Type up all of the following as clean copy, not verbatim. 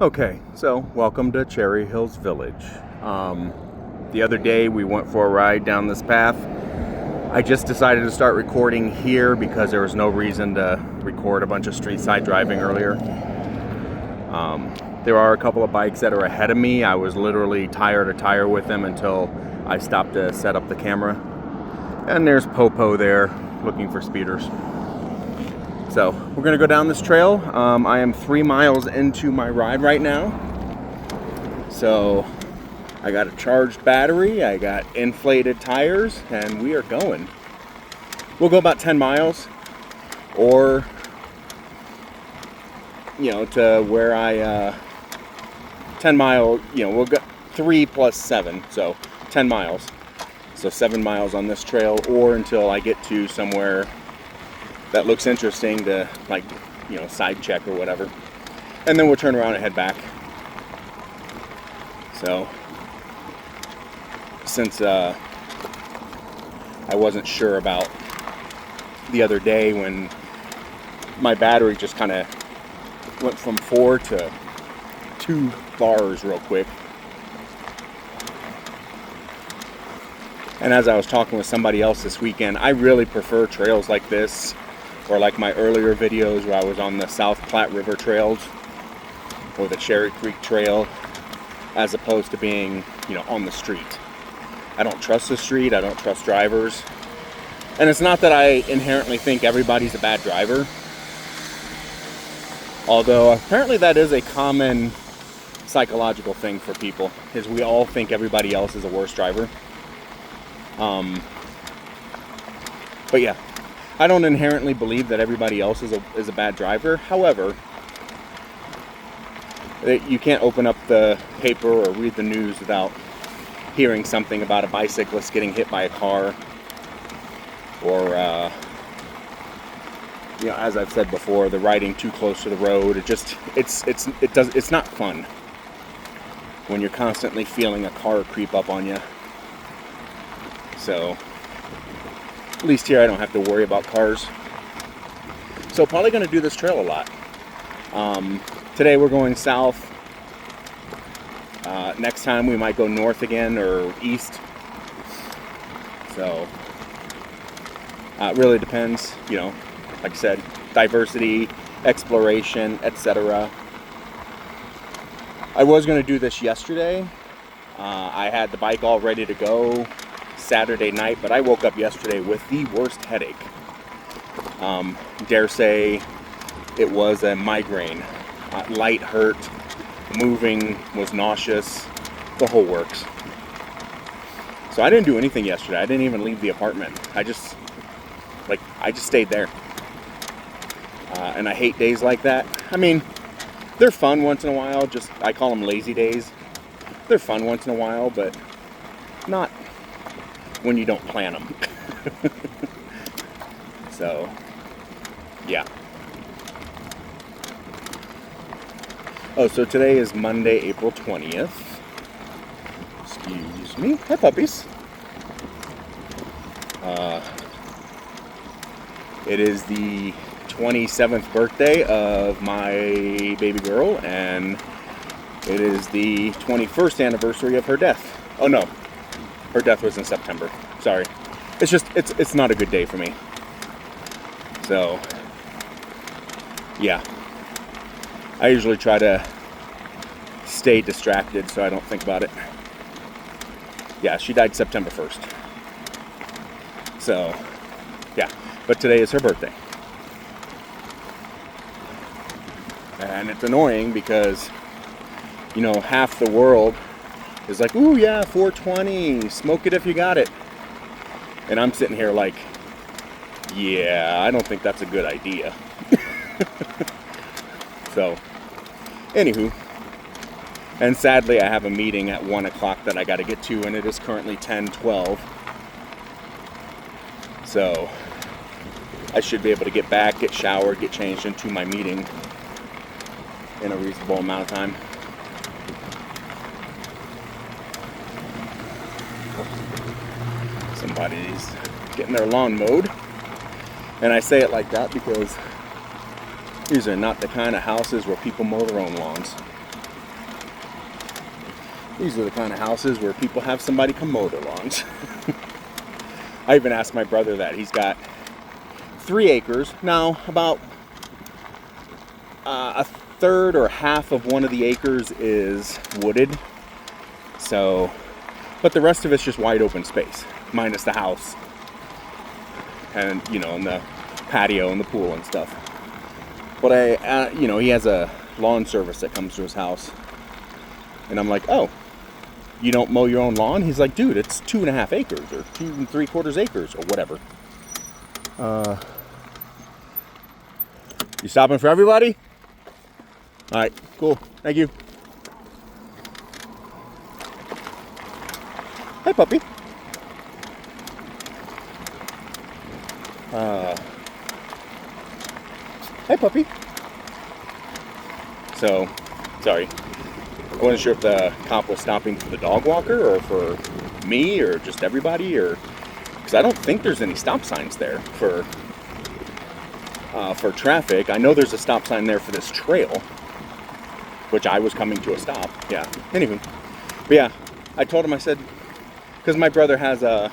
Okay, so welcome to Cherry Hills Village. The other day we went for a ride down this path. I just decided to start recording here because there was no reason to record a bunch of street side driving earlier. There are a couple of bikes that are ahead of me. I was literally tire to tire with them until I stopped to set up the camera. And there's Popo there looking for speeders. So we're gonna go down this trail. I am 3 miles into my ride right now. So I got a charged battery, I got inflated tires, and we are going. We'll go about 10 miles or, to where 10 mile, we'll go 3 plus 7, so 10 miles. So 7 miles on this trail or until I get to somewhere that looks interesting to, side check or whatever. And then we'll turn around and head back. So, since I wasn't sure about the other day when my battery just kind of went from 4 to 2 bars real quick. And as I was talking with somebody else this weekend, I really prefer trails like this, or like my earlier videos where I was on the South Platte River trails or the Cherry Creek Trail, as opposed to being, on the street. I don't trust the street, I don't trust drivers. And it's not that I inherently think everybody's a bad driver. Although apparently that is a common psychological thing for people, is we all think everybody else is a worse driver. But yeah, I don't inherently believe that everybody else is a bad driver. However, you can't open up the paper or read the news without hearing something about a bicyclist getting hit by a car, or as I've said before, the riding too close to the road. It's not fun when you're constantly feeling a car creep up on you. So at least here I don't have to worry about cars. So probably going to do this trail a lot. Today we're going south. Next time we might go north again or east. So it really depends, like I said, diversity, exploration, etc. I was going to do this yesterday. I had the bike all ready to go Saturday night, but I woke up yesterday with the worst headache. Dare say it was a migraine. Light hurt, moving was nauseous, the whole works. So I didn't do anything yesterday. I didn't even leave the apartment. I just stayed there. And I hate days like that. I mean, they're fun once in a while. I call them lazy days. They're fun once in a while, but not when you don't plan them. So, yeah. Oh, so today is Monday, April 20th. Excuse me. Hi, puppies. It is the 27th birthday of my baby girl, and it is the 21st anniversary of her death. Oh no, her death was in September. Sorry. It's not a good day for me. So, yeah. I usually try to stay distracted so I don't think about it. Yeah, she died September 1st. So, yeah. But today is her birthday. And it's annoying because, half the world is like, ooh, yeah, 420, smoke it if you got it. And I'm sitting here like, yeah, I don't think that's a good idea. So, anywho, and sadly I have a meeting at 1 o'clock that I got to get to, and it is currently 10:12. So, I should be able to get back, get showered, get changed into my meeting in a reasonable amount of time. Somebody's getting their lawn mowed. And I say it like that because these are not the kind of houses where people mow their own lawns. These are the kind of houses where people have somebody come mow their lawns. I even asked my brother that. He's got 3 acres. Now, about a third or half of one of the acres is wooded. So, but the rest of it's just wide open space, minus the house. And, you know, and the patio and the pool and stuff. But you know, he has a lawn service that comes to his house. And I'm like, oh, you don't mow your own lawn? He's like, dude, it's 2.5 acres or 2 3/4 acres or whatever. You stopping for everybody? All right, cool. Thank you. Hey, puppy. Hey, puppy. So, sorry. I wasn't sure if the cop was stopping for the dog walker or for me or just everybody, or because I don't think there's any stop signs there for traffic. I know there's a stop sign there for this trail, which I was coming to a stop. Yeah. Anywho, but yeah, I told him, I said, because my brother has a,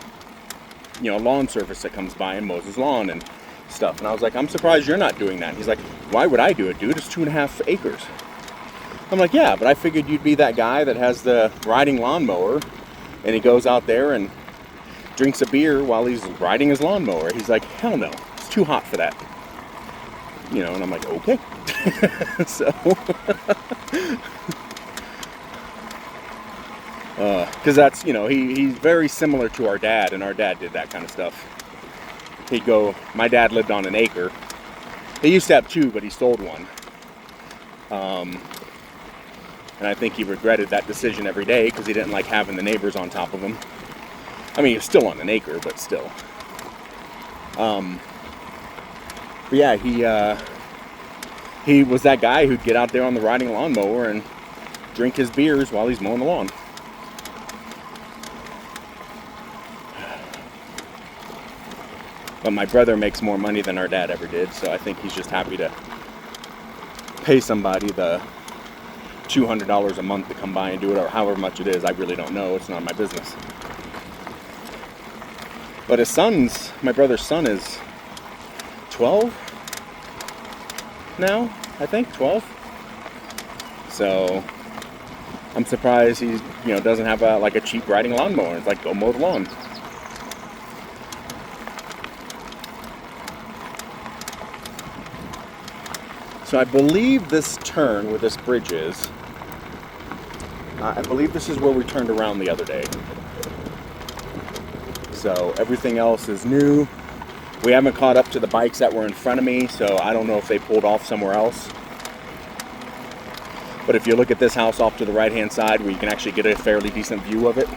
you know, lawn service that comes by and mows his lawn and stuff, and I was like, I'm surprised you're not doing that. And he's like, why would I do it, dude? It's 2.5 acres. I'm like, yeah, but I figured you'd be that guy that has the riding lawnmower and he goes out there and drinks a beer while he's riding his lawnmower. He's like, hell no, it's too hot for that. You know, and I'm like, okay. So, because that's, you know, he's very similar to our dad, and our dad did that kind of stuff. He'd go, my dad lived on an acre. He used to have 2, but he sold one. And I think he regretted that decision every day because he didn't like having the neighbors on top of him. I mean, he was still on an acre, but still. But yeah, he was that guy who'd get out there on the riding lawnmower and drink his beers while he's mowing the lawn. But my brother makes more money than our dad ever did, so I think he's just happy to pay somebody the $200 a month to come by and do it, or however much it is. I really don't know. It's not my business. But his son's, my brother's son is 12 now, I think, 12. So I'm surprised he, you know, doesn't have a cheap riding lawnmower. It's like, go mow the lawn. So I believe this turn where this bridge is, I believe this is where we turned around the other day. So everything else is new. We haven't caught up to the bikes that were in front of me, so I don't know if they pulled off somewhere else. But if you look at this house off to the right-hand side where you can actually get a fairly decent view of it,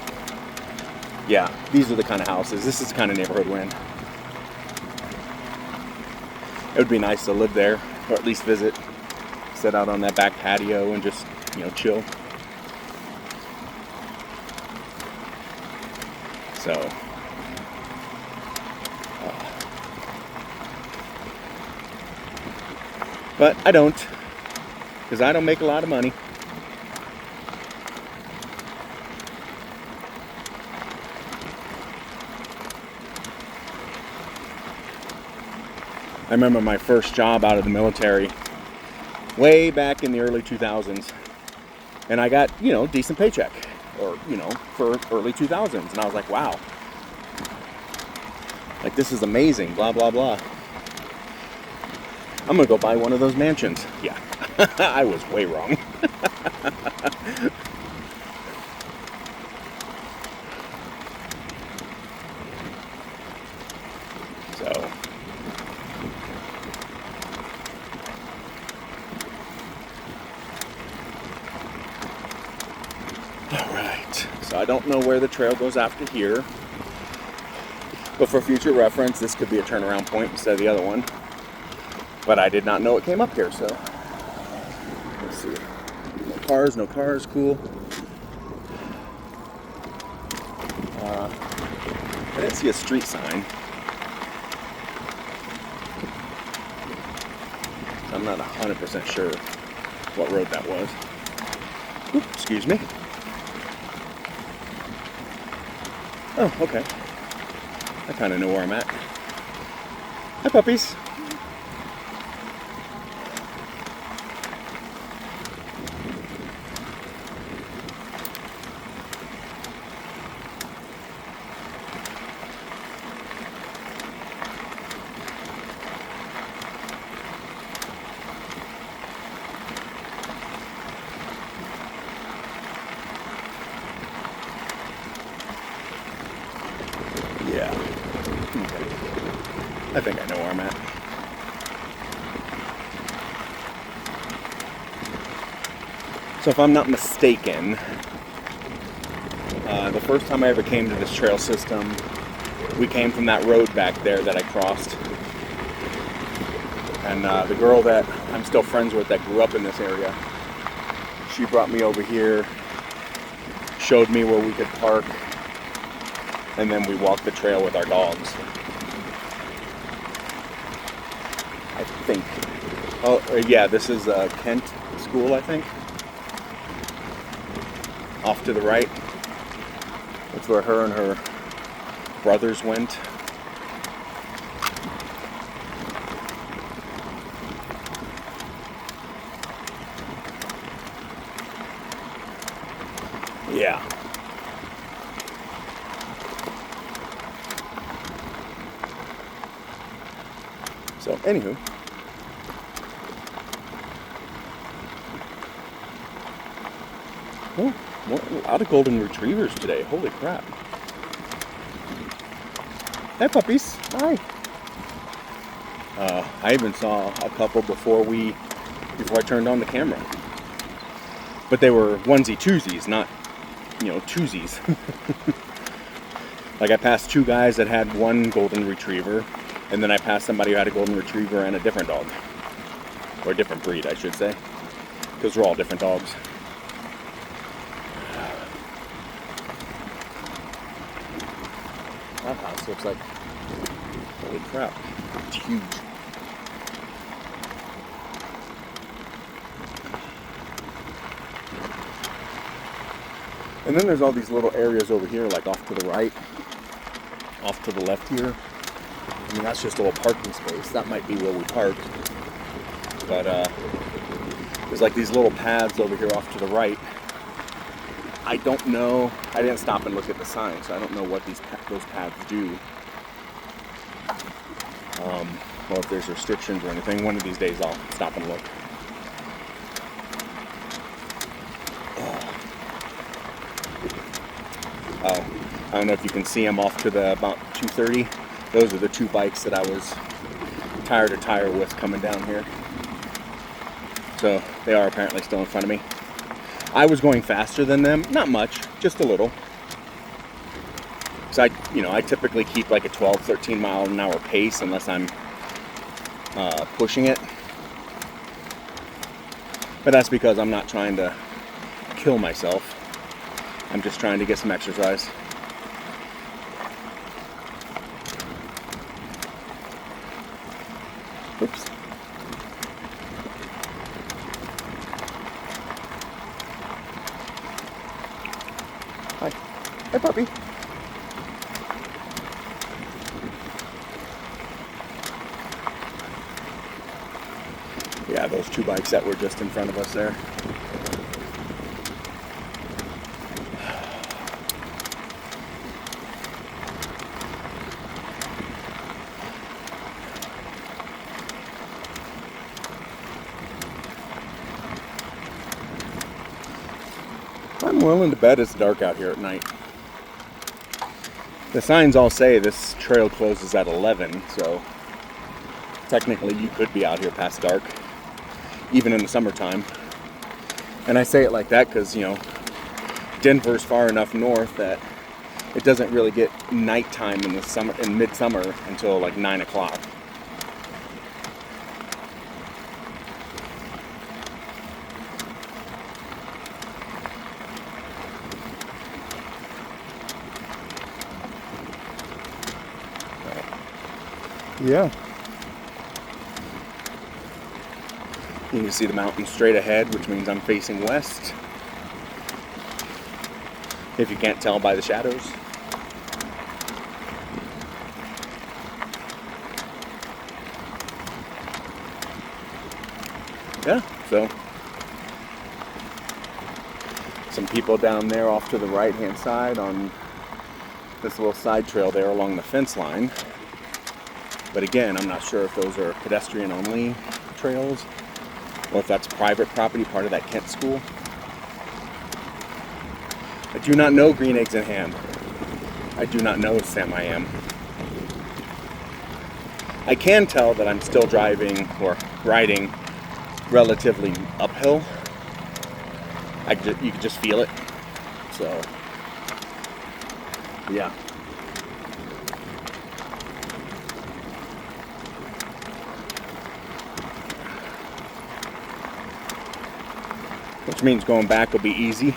yeah, these are the kind of houses. This is the kind of neighborhood we're in. It would be nice to live there, or at least visit, sit out on that back patio and just, you know, chill. So, but I don't, because I don't make a lot of money. I remember my first job out of the military way back in the early 2000s, and I got, you know, decent paycheck, or, you know, for early 2000s, and I was like, wow, like, this is amazing, blah blah blah. I'm gonna go buy one of those mansions. Yeah. I was way wrong. So, alright, so I don't know where the trail goes after here, but for future reference, this could be a turnaround point instead of the other one. But I did not know it came up here, so let's see. No cars, cool. I didn't see a street sign. I'm not 100% sure what road that was. Oops, excuse me. Oh, okay. I kind of know where I'm at. Hi, puppies. Yeah. Okay. I think I know where I'm at. So if I'm not mistaken, the first time I ever came to this trail system, we came from that road back there that I crossed. And the girl that I'm still friends with that grew up in this area, she brought me over here, showed me where we could park, and then we walked the trail with our dogs. I think. Oh, yeah, this is Kent School, I think. Off to the right. That's where her and her brothers went. Yeah. So, anywho. Oh, a lot of golden retrievers today. Holy crap. Hi, puppies. Hi. I even saw a couple before I turned on the camera. But they were onesie-twosies, not, twosies. Like I passed two guys that had one golden retriever, and then I passed somebody who had a golden retriever and a different dog. Or a different breed, I should say. Because we're all different dogs. That house looks like, holy crap, it's huge. And then there's all these little areas over here, like off to the right, off to the left here. I mean, that's just a little parking space. That might be where we parked. But there's like these little paths over here off to the right. I don't know. I didn't stop and look at the sign, so I don't know what those paths do. Or if there's restrictions or anything. One of these days I'll stop and look. Oh, I don't know if you can see them off to the about 230. Those are the two bikes that I was tire to tire with coming down here. So they are apparently still in front of me. I was going faster than them, not much, just a little. So I typically keep like a 12, 13 mile an hour pace unless I'm pushing it. But that's because I'm not trying to kill myself. I'm just trying to get some exercise. Oops. Hi. Hi, puppy. Yeah, those two bikes that were just in front of us there. I'm willing to bet it's dark out here at night. The signs all say this trail closes at 11, so technically you could be out here past dark, even in the summertime. And I say it like that because, Denver's far enough north that it doesn't really get nighttime in the summer, in midsummer, until like 9 o'clock. Yeah. You can see the mountain straight ahead, which means I'm facing west. If you can't tell by the shadows. yeah, so some people down there off to the right hand side on this little side trail there along the fence line. But again, I'm not sure if those are pedestrian only trails or if that's private property, part of that Kent school. I do not know Green Eggs in Hand. I do not know Sam I Am. I can tell that I'm still driving or riding relatively uphill. You can just feel it. So, yeah. Which means going back will be easy.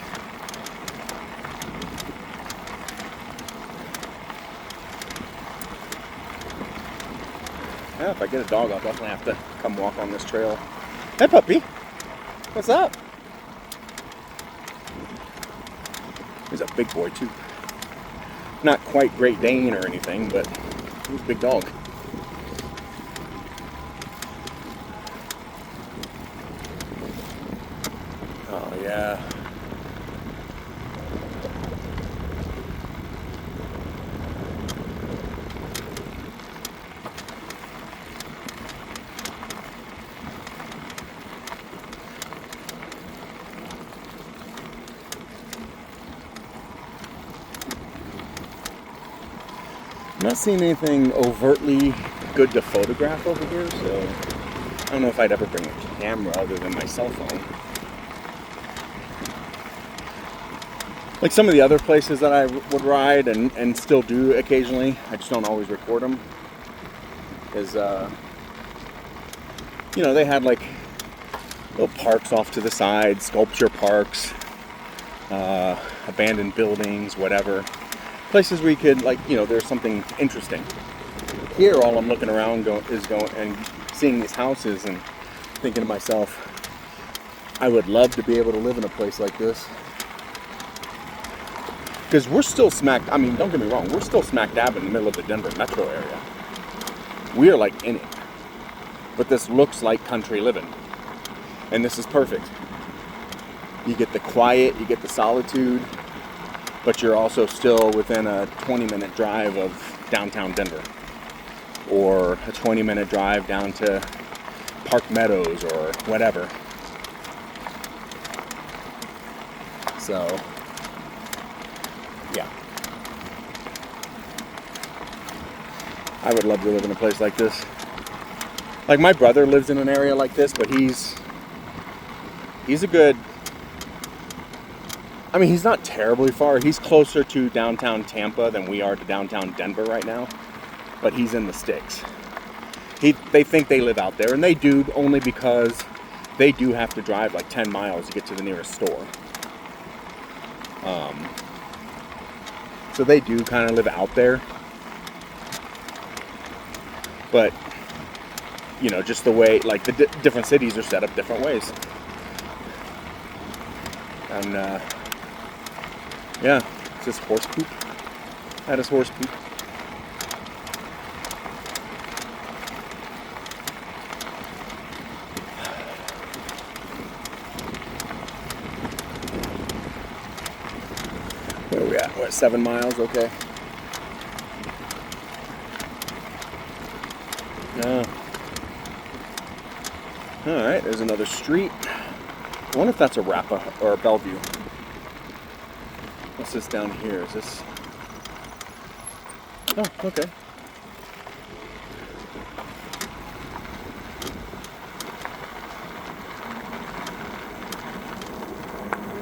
Yeah, if I get a dog, I'll definitely have to come walk on this trail. Hey, puppy. What's up? He's a big boy, too. Not quite Great Dane or anything, but he's a big dog. Oh, yeah. I'm not seeing anything overtly good to photograph over here, so I don't know if I'd ever bring a camera other than my cell phone. Like some of the other places that I would ride and still do occasionally, I just don't always record them. Because, you know, they had like little parks off to the side, sculpture parks, abandoned buildings, whatever. Places where you could, like, you know, there's something interesting. Here, all I'm looking around is going and seeing these houses and thinking to myself, I would love to be able to live in a place like this. Because we're still I mean, don't get me wrong, we're still smack dab in the middle of the Denver metro area. We are like in it. But this looks like country living. And this is perfect. You get the quiet, you get the solitude, but you're also still within a 20-minute drive of downtown Denver. Or a 20-minute drive down to Park Meadows or whatever. So, yeah. I would love to live in a place like this. Like my brother lives in an area like this, but he's a good, I mean, he's not terribly far. He's closer to downtown Tampa than we are to downtown Denver right now, but he's in the sticks. They think they live out there, and they do, only because they do have to drive like 10 miles to get to the nearest store. So they do kind of live out there. But, you know, just the way, like, the different cities are set up different ways. And, yeah, is this horse poop? That is horse poop. Where are we at? We're at 7 miles, okay. Yeah. Alright, there's another street. I wonder if that's a Rappa or a Bellevue. What's this down here? Is this? Oh, okay.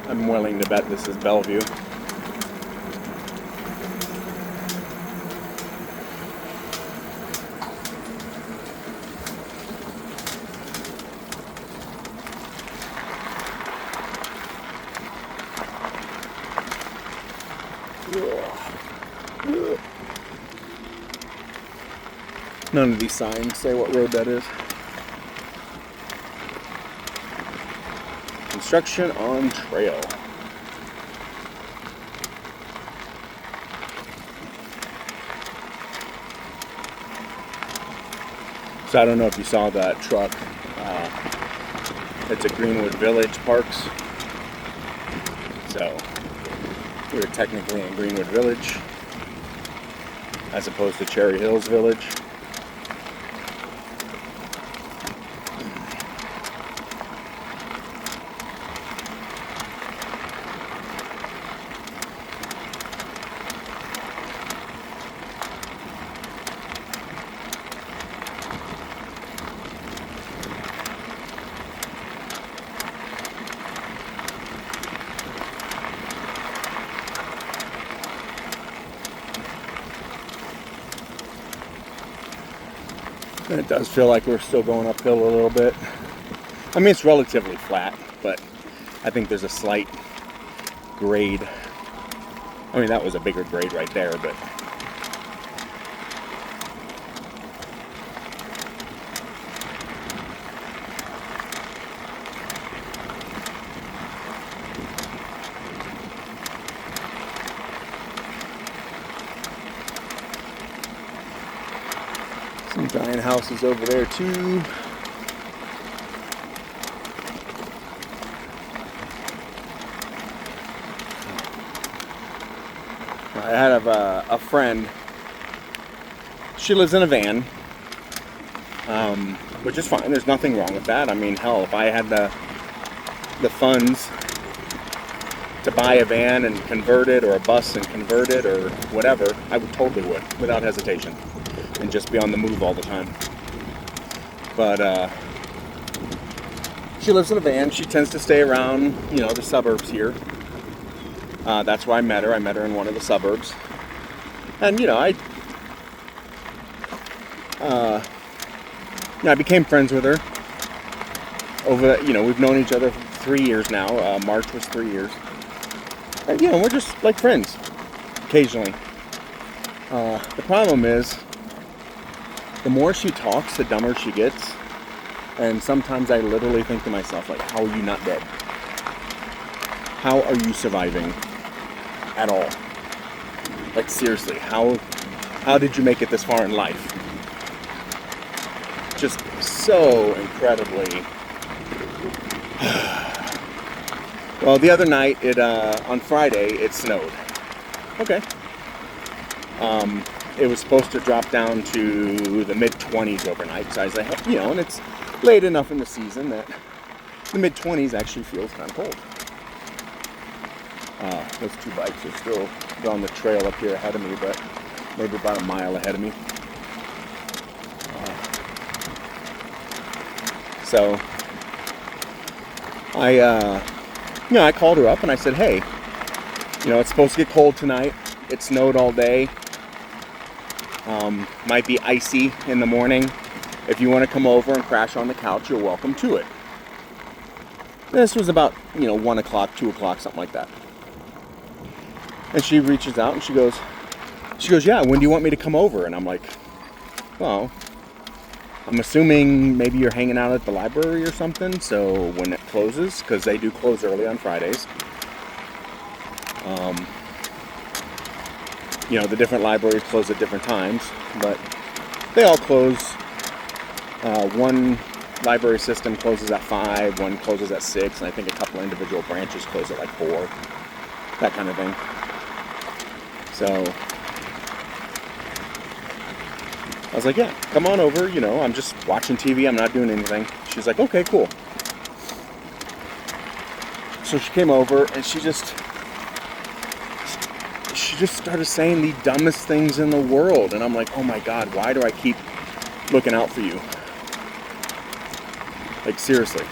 I'm willing to bet this is Bellevue. None of these signs say what road that is. Construction on trail. So I don't know if you saw that truck It's a Greenwood Village Parks. So we're technically in Greenwood Village as opposed to Cherry Hills Village. And it does feel like we're still going uphill a little bit. I mean, it's relatively flat, but I think there's a slight grade. I mean, that was a bigger grade right there, but some giant houses over there too. I had a friend. She lives in a van, which is fine. There's nothing wrong with that. I mean, hell, if I had the funds to buy a van and convert it, or a bus and convert it, or whatever, I would totally would, without hesitation, and just be on the move all the time. But she lives in a van. She tends to stay around, the suburbs here. That's where I met her. I met her in one of the suburbs. And, I became friends with her. We've known each other for 3 years now. March was 3 years. And, we're just like friends, occasionally. The problem is, the more she talks, the dumber she gets. And sometimes I literally think to myself, like, how are you not dead? How are you surviving at all? Like, seriously, how did you make it this far in life? Just so incredibly. Well, the other night, on Friday, it snowed. Okay. It was supposed to drop down to the mid-20s overnight, so I was like, and it's late enough in the season that the mid-20s actually feels kind of cold. Those two bikes are still on the trail up here ahead of me, but maybe about a mile ahead of me. So I called her up and I said, hey, it's supposed to get cold tonight. It snowed all day. Might be icy in the morning. If you want to come over and crash on the couch, you're welcome to it. This was about, 1 o'clock, 2 o'clock, something like that. And she reaches out and she goes, yeah, when do you want me to come over? And I'm like, well, I'm assuming maybe you're hanging out at the library or something, so when it closes, because they do close early on Fridays. The different libraries close at different times, but they all close. One library system closes at 5, one closes at 6, and I think a couple individual branches close at like 4, that kind of thing. So I was like, yeah, come on over, I'm just watching TV, I'm not doing anything. She's like, okay, cool. So she came over and she just started saying the dumbest things in the world. And I'm like, oh my God, why do I keep looking out for you? Like, seriously.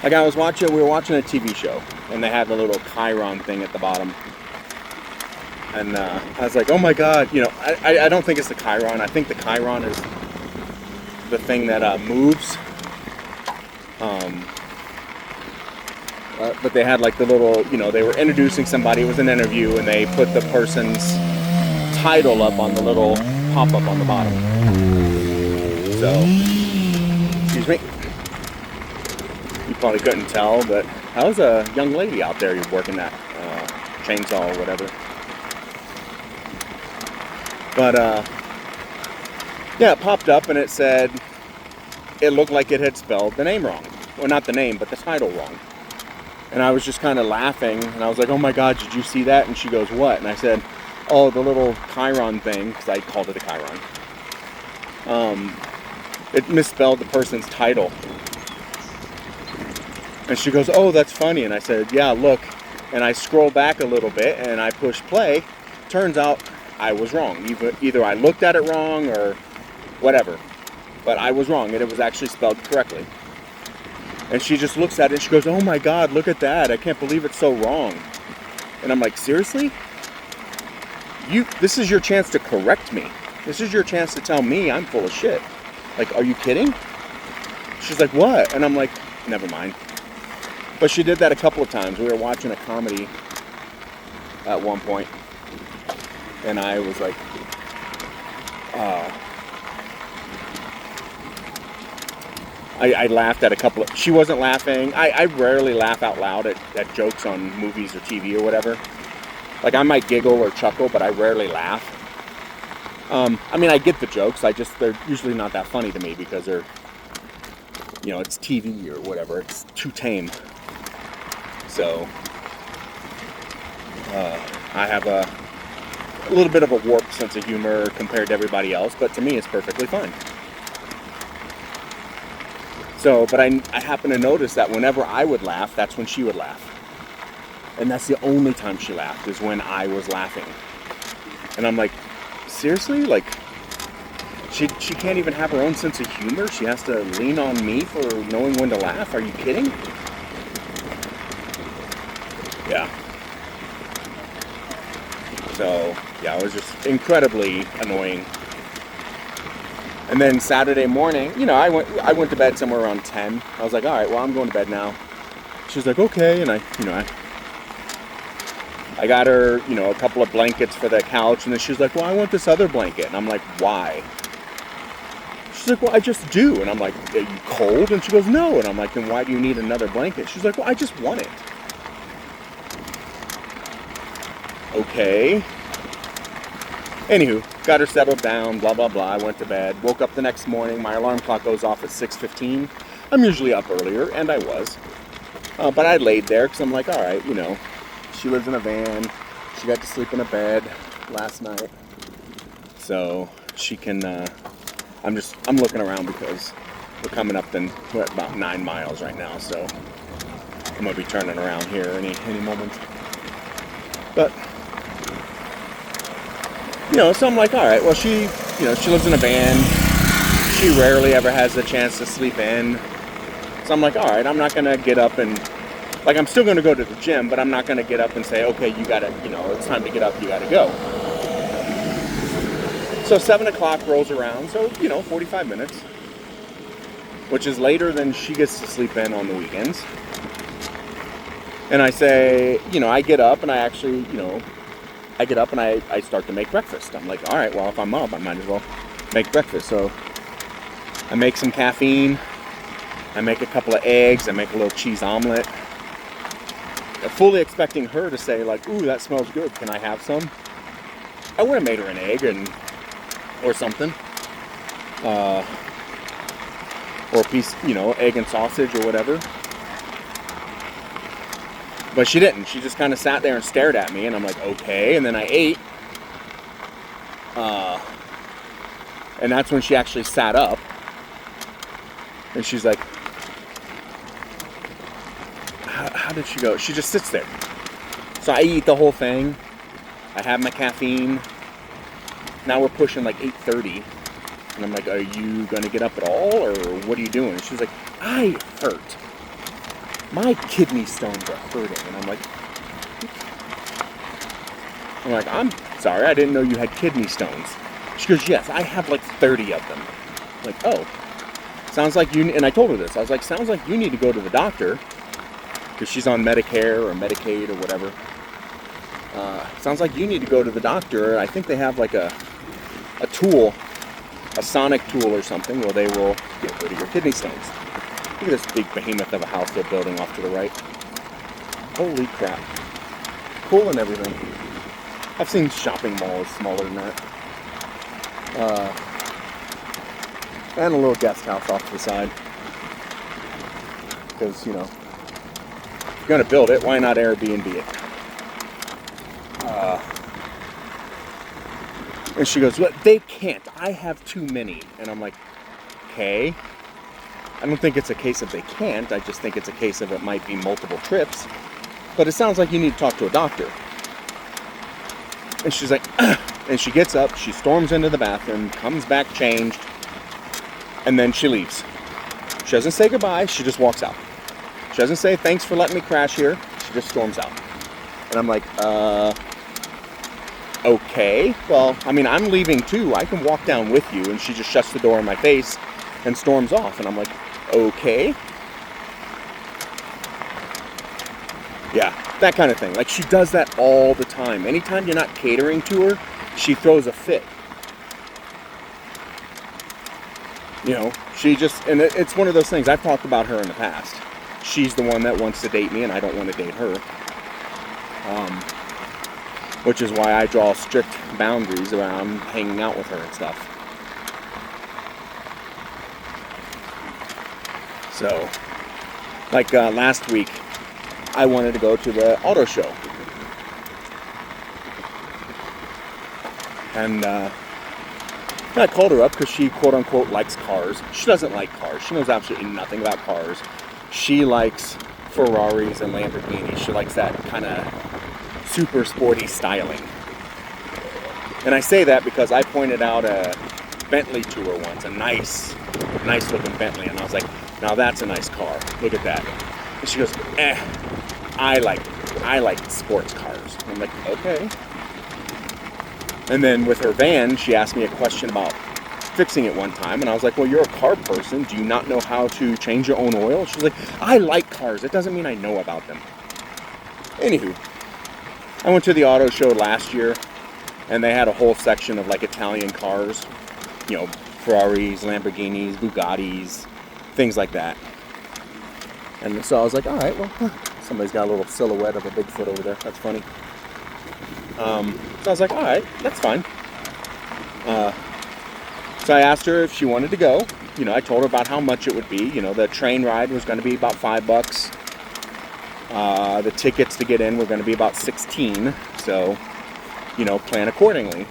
We were watching a TV show, and they had the little Chiron thing at the bottom. And I was like, oh my God, I don't think it's the Chiron. I think the Chiron is the thing that moves. But they had like the little, they were introducing somebody. It was an interview, and they put the person's title up on the little pop-up on the bottom. So, excuse me. You probably couldn't tell, but that was a young lady out there working that chainsaw or whatever. But, yeah, it popped up and it said, it looked like it had spelled the name wrong. Well, not the name, but the title wrong. And I was just kind of laughing, and I was like, oh my God, did you see that? And she goes, what? And I said, oh, the little Chiron thing, because I called it a Chiron. It misspelled the person's title. And she goes, oh, that's funny. And I said, yeah, look. And I scroll back a little bit, and I push play. Turns out I was wrong. Either I looked at it wrong or whatever. But I was wrong, and it was actually spelled correctly. And she just looks at it and she goes, oh my God, look at that. I can't believe it's so wrong. And I'm like, seriously? This is your chance to correct me. This is your chance to tell me I'm full of shit. Like, are you kidding? She's like, what? And I'm like, never mind. But she did that a couple of times. We were watching a comedy at one point. And I was like, I laughed at a couple of... She wasn't laughing. I rarely laugh out loud at jokes on movies or TV or whatever. Like, I might giggle or chuckle, but I rarely laugh. I mean, I get the jokes. They're usually not that funny to me because they're... You know, it's TV or whatever. It's too tame. So... I have a little bit of a warped sense of humor compared to everybody else, but to me it's perfectly fine. So, but I happen to notice that whenever I would laugh, that's when she would laugh. And that's the only time she laughed, is when I was laughing. And I'm like, seriously? Like, she can't even have her own sense of humor? She has to lean on me for knowing when to laugh? Are you kidding? Yeah. So, yeah, it was just incredibly annoying. And then Saturday morning, you know, I went to bed somewhere around 10. I was like, all right, well, I'm going to bed now. She's like, okay. And I got her, you know, a couple of blankets for the couch. And then she's like, well, I want this other blanket. And I'm like, why? She's like, well, I just do. And I'm like, are you cold? And she goes, no. And I'm like, then why do you need another blanket? She's like, well, I just want it. Okay. Anywho, got her settled down, blah, blah, blah. I went to bed. Woke up the next morning. My alarm clock goes off at 6:15. I'm usually up earlier, and I was. But I laid there because I'm like, all right, you know, she lives in a van. She got to sleep in a bed last night. So she can, I'm looking around because we're coming up, we're at about 9 miles right now. So I'm going to be turning around here any moment. But... You know, so I'm like, all right, well, she lives in a van. She rarely ever has a chance to sleep in. So I'm like, all right, I'm not going to get up and, like, I'm still going to go to the gym, but I'm not going to get up and say, okay, you got to, you know, it's time to get up, you got to go. So 7 o'clock rolls around, so, you know, 45 minutes, which is later than she gets to sleep in on the weekends. And I say, you know, I get up and I actually, you know, I get up and I start to make breakfast. I'm like, all right, well, if I'm up, I might as well make breakfast. So I make some caffeine. I make a couple of eggs. I make a little cheese omelet. Fully expecting her to say, like, ooh, that smells good. Can I have some? I would have made her an egg or something. Or a piece, you know, egg and sausage or whatever. But she didn't. She just kind of sat there and stared at me, and I'm like, okay. And then I ate. And that's when she actually sat up. And she's like, how did she go? She just sits there. So I eat the whole thing. I have my caffeine. Now we're pushing like 8:30. And I'm like, are you going to get up at all? Or what are you doing? And she's like, I hurt. My kidney stones are hurting. And I'm like, I'm sorry, I didn't know you had kidney stones. She goes, yes, I have like 30 of them. I'm like, oh, sounds like you, and I told her this. I was like, sounds like you need to go to the doctor, because she's on Medicare or Medicaid or whatever. Sounds like you need to go to the doctor. I think they have like a tool, a sonic tool or something, where they will get rid of your kidney stones. Look at this big behemoth of a house they're building off to the right. Holy crap. Cool and everything. I've seen shopping malls smaller than that. And a little guest house off to the side. Because, you know, if you're going to build it, why not Airbnb it? And she goes, well, they can't. I have too many. And I'm like, okay. I don't think it's a case of they can't. I just think it's a case of it might be multiple trips. But it sounds like you need to talk to a doctor. And she's like, and she gets up, she storms into the bathroom, comes back changed, and then she leaves. She doesn't say goodbye, she just walks out. She doesn't say, thanks for letting me crash here. She just storms out. And I'm like, okay. Well, I mean, I'm leaving too. I can walk down with you. And she just shuts the door in my face and storms off. And I'm like, okay. Yeah, that kind of thing. Like, she does that all the time. Anytime you're not catering to her, she throws a fit. You know, she just, and it's one of those things. I've talked about her in the past. She's the one that wants to date me, and I don't want to date her. Which is why I draw strict boundaries around hanging out with her and stuff. So, like last week, I wanted to go to the auto show. And I called her up because she, quote unquote, likes cars. She doesn't like cars. She knows absolutely nothing about cars. She likes Ferraris and Lamborghinis. She likes that kind of super sporty styling. And I say that because I pointed out a Bentley to her once, a nice looking Bentley. And I was like, now that's a nice car. Look at that. And she goes, I like sports cars. And I'm like, okay. And then with her van, she asked me a question about fixing it one time. And I was like, well, you're a car person. Do you not know how to change your own oil? She was like, I like cars. It doesn't mean I know about them. Anywho, I went to the auto show last year, and they had a whole section of like Italian cars. You know, Ferraris, Lamborghinis, Bugattis, things like that. And so I was like, all right, well, somebody's got a little silhouette of a Bigfoot over there. That's funny. So I was like, all right, that's fine. So I asked her if she wanted to go. You know, I told her about how much it would be. You know, the train ride was going to be about $5. The tickets to get in were going to be about $16. So, you know, plan accordingly.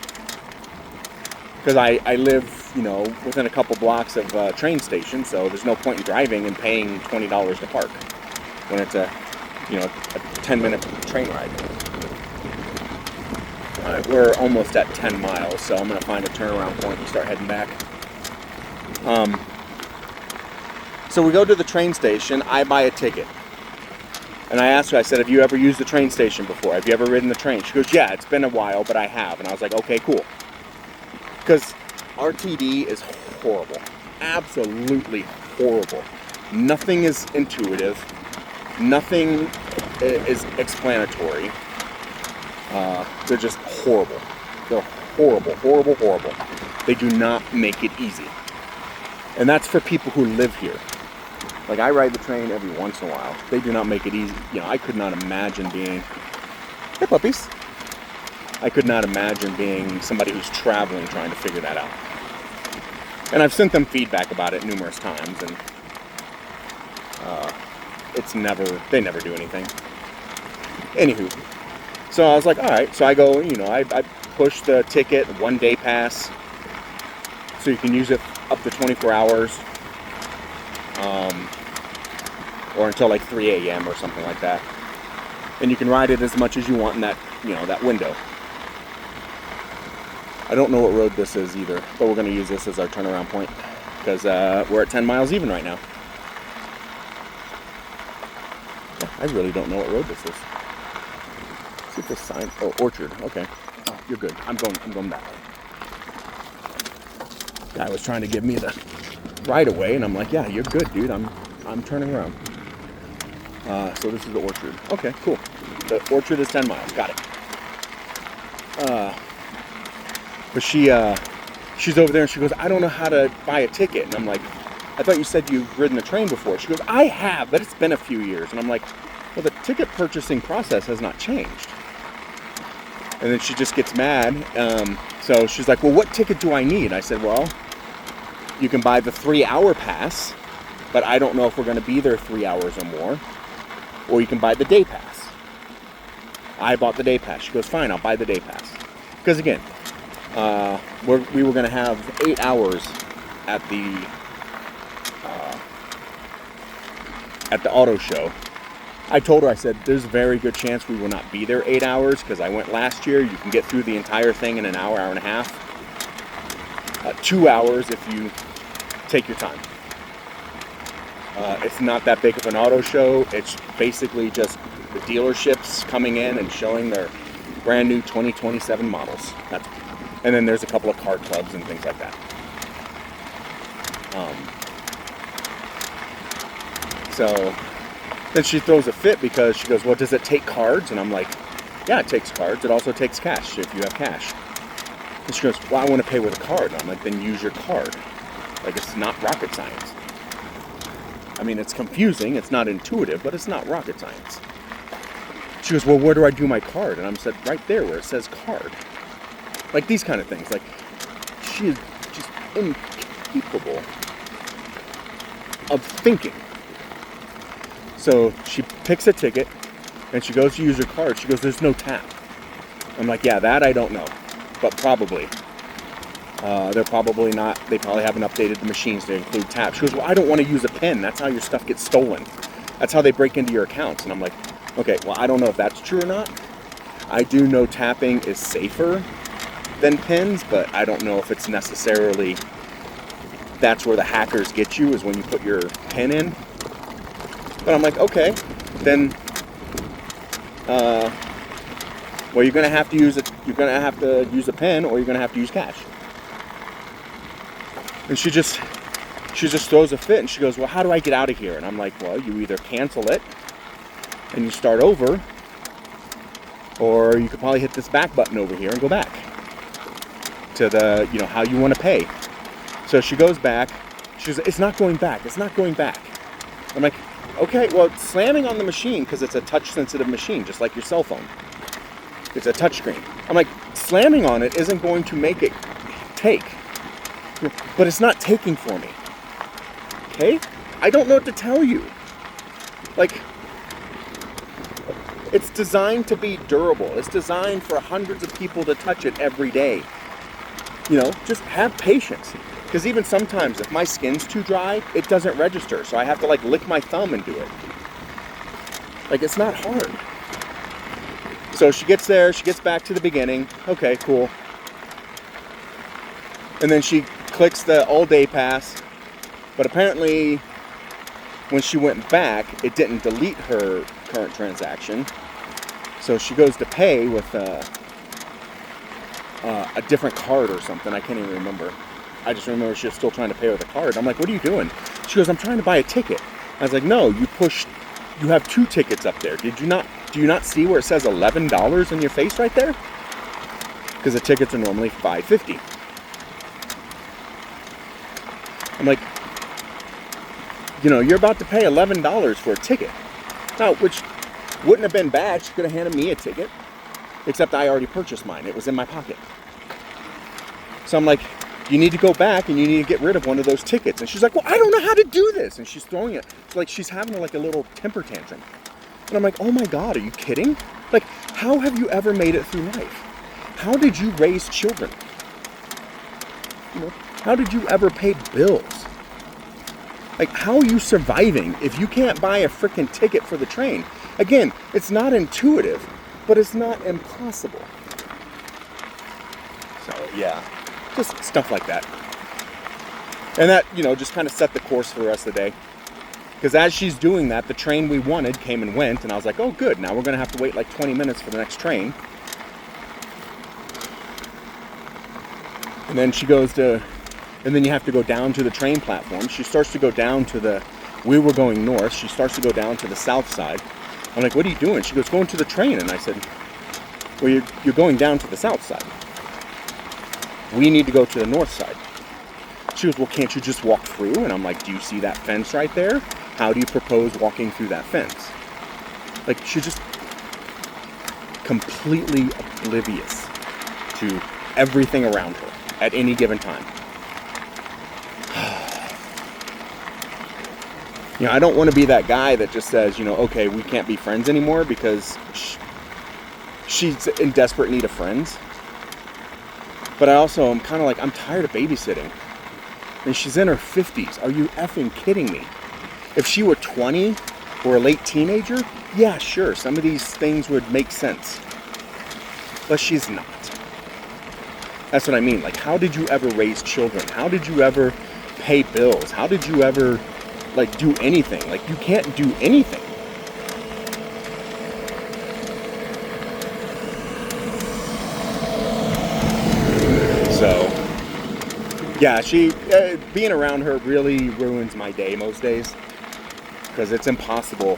Because I live, you know, within a couple blocks of a train station, so there's no point in driving and paying $20 to park when it's a 10-minute train ride. We're almost at 10 miles, so I'm going to find a turnaround point and start heading back. So we go to the train station. I buy a ticket. And I asked her, I said, have you ever used the train station before? Have you ever ridden the train? She goes, yeah, it's been a while, but I have. And I was like, okay, cool. Because RTD is horrible. Absolutely horrible. Nothing is intuitive. Nothing is explanatory. They're just horrible. They're horrible, horrible, horrible. They do not make it easy. And that's for people who live here. Like, I ride the train every once in a while. They do not make it easy. You know, I could not imagine being... Hey, puppies. I could not imagine being somebody who's traveling trying to figure that out. And I've sent them feedback about it numerous times, and they never do anything. Anywho, so I was like, all right. So I go, you know, I push the ticket, 1-day pass, so you can use it up to 24 hours, or until like 3 a.m. or something like that. And you can ride it as much as you want in that, you know, that window. I don't know what road this is either, but we're going to use this as our turnaround point because we're at 10 miles even right now. Yeah, I really don't know what road this is. Let's see if this sign. Oh, Orchard. Okay. Oh, you're good. I'm going that way. Guy was trying to give me the right away, and I'm like, yeah, you're good, dude. I'm turning around. So this is the Orchard. Okay, cool. The Orchard is 10 miles. Got it. But she's over there and she goes, I don't know how to buy a ticket. And I'm like, I thought you said you've ridden the train before. She goes, I have, but it's been a few years. And I'm like, well, the ticket purchasing process has not changed. And then she just gets mad. So she's like, well, what ticket do I need? I said, well, you can buy the 3-hour pass, but I don't know if we're going to be there 3 hours or more. Or you can buy the day pass. I bought the day pass. She goes, fine, I'll buy the day pass. Because again, we were going to have 8 hours at the auto show. I told her, I said, there's a very good chance we will not be there 8 hours because I went last year. You can get through the entire thing in an hour, hour and a half. 2 hours if you take your time. It's not that big of an auto show. It's basically just the dealerships coming in and showing their brand new 2027 models. And then there's a couple of car clubs and things like that. So then she throws a fit because she goes, well, does it take cards? And I'm like, yeah, it takes cards. It also takes cash if you have cash. And she goes, well, I want to pay with a card. And I'm like, then use your card. Like, it's not rocket science. I mean, it's confusing, it's not intuitive, but it's not rocket science. She goes, well, where do I do my card? And I said, right there where it says card. Like these kind of things. Like, she is just incapable of thinking. So she picks a ticket, and she goes to use her card. She goes, there's no tap. I'm like, yeah, that I don't know, but probably. They're probably not, they probably haven't updated the machines to include taps. She goes, well, I don't want to use a pen. That's how your stuff gets stolen. That's how they break into your accounts. And I'm like, okay, well, I don't know if that's true or not. I do know tapping is safer than pins, but I don't know if it's necessarily, that's where the hackers get you, is when you put your pin in. But I'm like, okay, then, well, you're going to have to use it. You're going to have to use a pen, or you're going to have to use cash. And she just throws a fit, and she goes, well, how do I get out of here? And I'm like, well, you either cancel it and you start over, or you could probably hit this back button over here and go back to the, how you want to pay. So she goes back. She goes, it's not going back. It's not going back. I'm like, okay, well, slamming on the machine, because it's a touch-sensitive machine, just like your cell phone. It's a touch screen. I'm like, slamming on it isn't going to make it take. But it's not taking for me. Okay? I don't know what to tell you. Like, it's designed to be durable. It's designed for hundreds of people to touch it every day. Just have patience. Because even sometimes, if my skin's too dry, it doesn't register. So I have to, lick my thumb and do it. Like, it's not hard. So she gets there. She gets back to the beginning. Okay, cool. And then she clicks the all-day pass, but apparently when she went back, it didn't delete her current transaction. So she goes to pay with a different card or something. I can't even remember. I just remember she was still trying to pay with a card. I'm like, what are you doing? She goes, I'm trying to buy a ticket. I was like, no, you have 2 tickets up there. Do you not see where it says $11 in your face right there? Because the tickets are normally $5.50. I'm like, you're about to pay $11 for a ticket. Now, which wouldn't have been bad. She could have handed me a ticket. Except I already purchased mine. It was in my pocket. So I'm like, you need to go back and you need to get rid of one of those tickets. And she's like, well, I don't know how to do this. And she's throwing it. It's like she's having a little temper tantrum. And I'm like, oh my God, are you kidding? Like, how have you ever made it through life? How did you raise children? How did you ever pay bills? Like, how are you surviving if you can't buy a freaking ticket for the train? Again, it's not intuitive, but it's not impossible. So, yeah, just stuff like that. And that, just kind of set the course for the rest of the day. Because as she's doing that, the train we wanted came and went, and I was like, oh, good, now we're going to have to wait 20 minutes for the next train. And then she goes to... And then you have to go down to the train platform. She starts to go down to we were going north. She starts to go down to the south side. I'm like, what are you doing? She goes, going to the train. And I said, well, you're going down to the south side. We need to go to the north side. She goes, well, can't you just walk through? And I'm like, do you see that fence right there? How do you propose walking through that fence? Like, she's just completely oblivious to everything around her at any given time. I don't want to be that guy that just says, okay, we can't be friends anymore because she's in desperate need of friends. But I also am kind of like, I'm tired of babysitting. And she's in her 50s. Are you effing kidding me? If she were 20 or a late teenager, yeah, sure, some of these things would make sense. But she's not. That's what I mean. Like, how did you ever raise children? How did you ever pay bills? How did you ever, do anything? Like, you can't do anything. So, yeah, being around her really ruins my day most days. Because it's impossible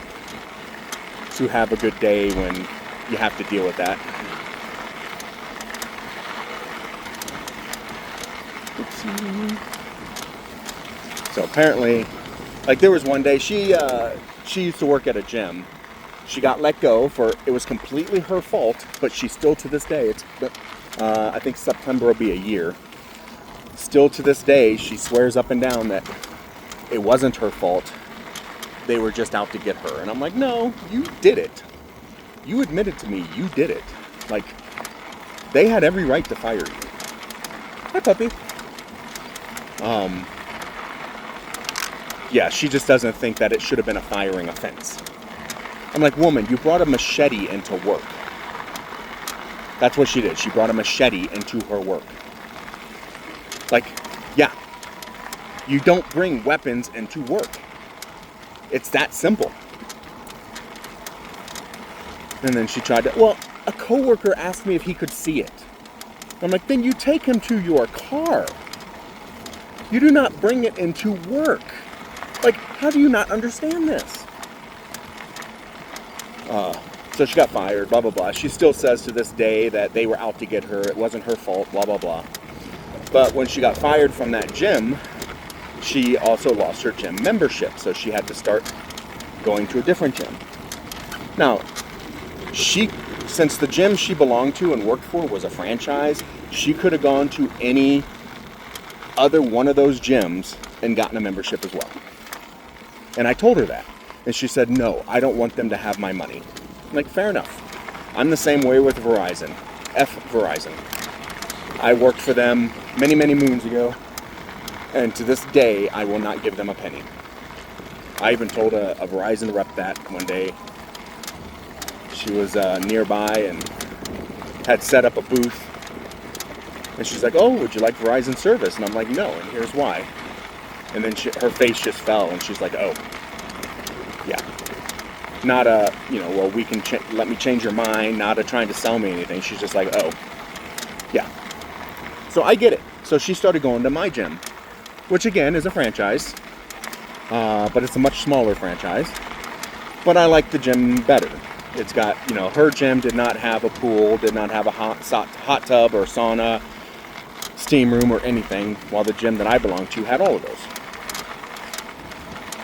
to have a good day when you have to deal with that. Oopsie. So apparently, there was one day, she used to work at a gym. She got let go it was completely her fault, but she still to this day, I think September will be a year. Still to this day, she swears up and down that it wasn't her fault. They were just out to get her. And I'm like, no, you did it. You admitted to me you did it. They had every right to fire you. Hi, puppy. Yeah, she just doesn't think that it should have been a firing offense. I'm like, woman, you brought a machete into work. That's what she did. She brought a machete into her work. Yeah, you don't bring weapons into work. It's that simple. And then she tried to, a coworker asked me if he could see it. I'm like, then you take him to your car. You do not bring it into work. How do you not understand this? So she got fired, blah, blah, blah. She still says to this day that they were out to get her. It wasn't her fault, blah, blah, blah. But when she got fired from that gym, she also lost her gym membership. So she had to start going to a different gym. Now, since the gym she belonged to and worked for was a franchise, she could have gone to any other one of those gyms and gotten a membership as well. And I told her that. And she said, no, I don't want them to have my money. I'm like, fair enough. I'm the same way with Verizon. F Verizon. I worked for them many, many moons ago. And to this day, I will not give them a penny. I even told a Verizon rep that one day. She was nearby and had set up a booth. And she's like, oh, would you like Verizon service? And I'm like, no, and here's why. And then her face just fell, and she's like, oh, yeah. Not we can let me change your mind, not trying to sell me anything. She's just like, oh, yeah. So I get it. So she started going to my gym, which again is a franchise, but it's a much smaller franchise. But I like the gym better. It's got, her gym did not have a pool, did not have a hot tub or sauna, steam room or anything, while the gym that I belong to had all of those.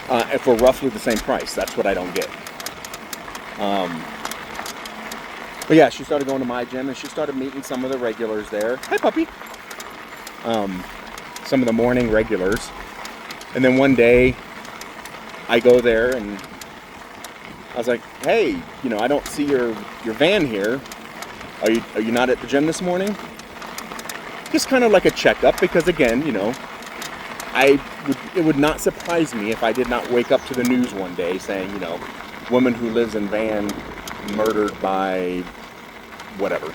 And for roughly the same price. That's what I don't get. But yeah, she started going to my gym and she started meeting some of the regulars there. Hi, puppy. Some of the morning regulars. And then one day I go there and I was like, hey, I don't see your van here. Are you not at the gym this morning? Just kind of like a checkup because again, it would not surprise me if I did not wake up to the news one day saying, woman who lives in van murdered by whatever.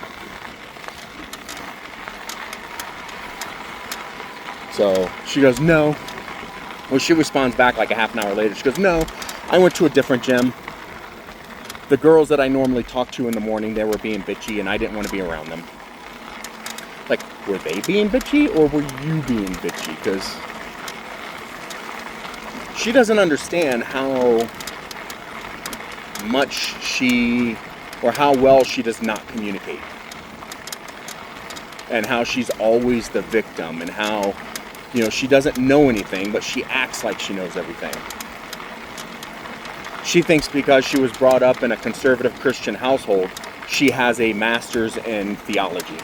So she goes, no. Well, she responds back like a half an hour later. She goes, no, I went to a different gym. The girls that I normally talk to in the morning, they were being bitchy and I didn't want to be around them. Were they being bitchy or were you being bitchy? Because she doesn't understand how much how well she does not communicate. And how she's always the victim and how, she doesn't know anything, but she acts like she knows everything. She thinks because she was brought up in a conservative Christian household, she has a master's in theology.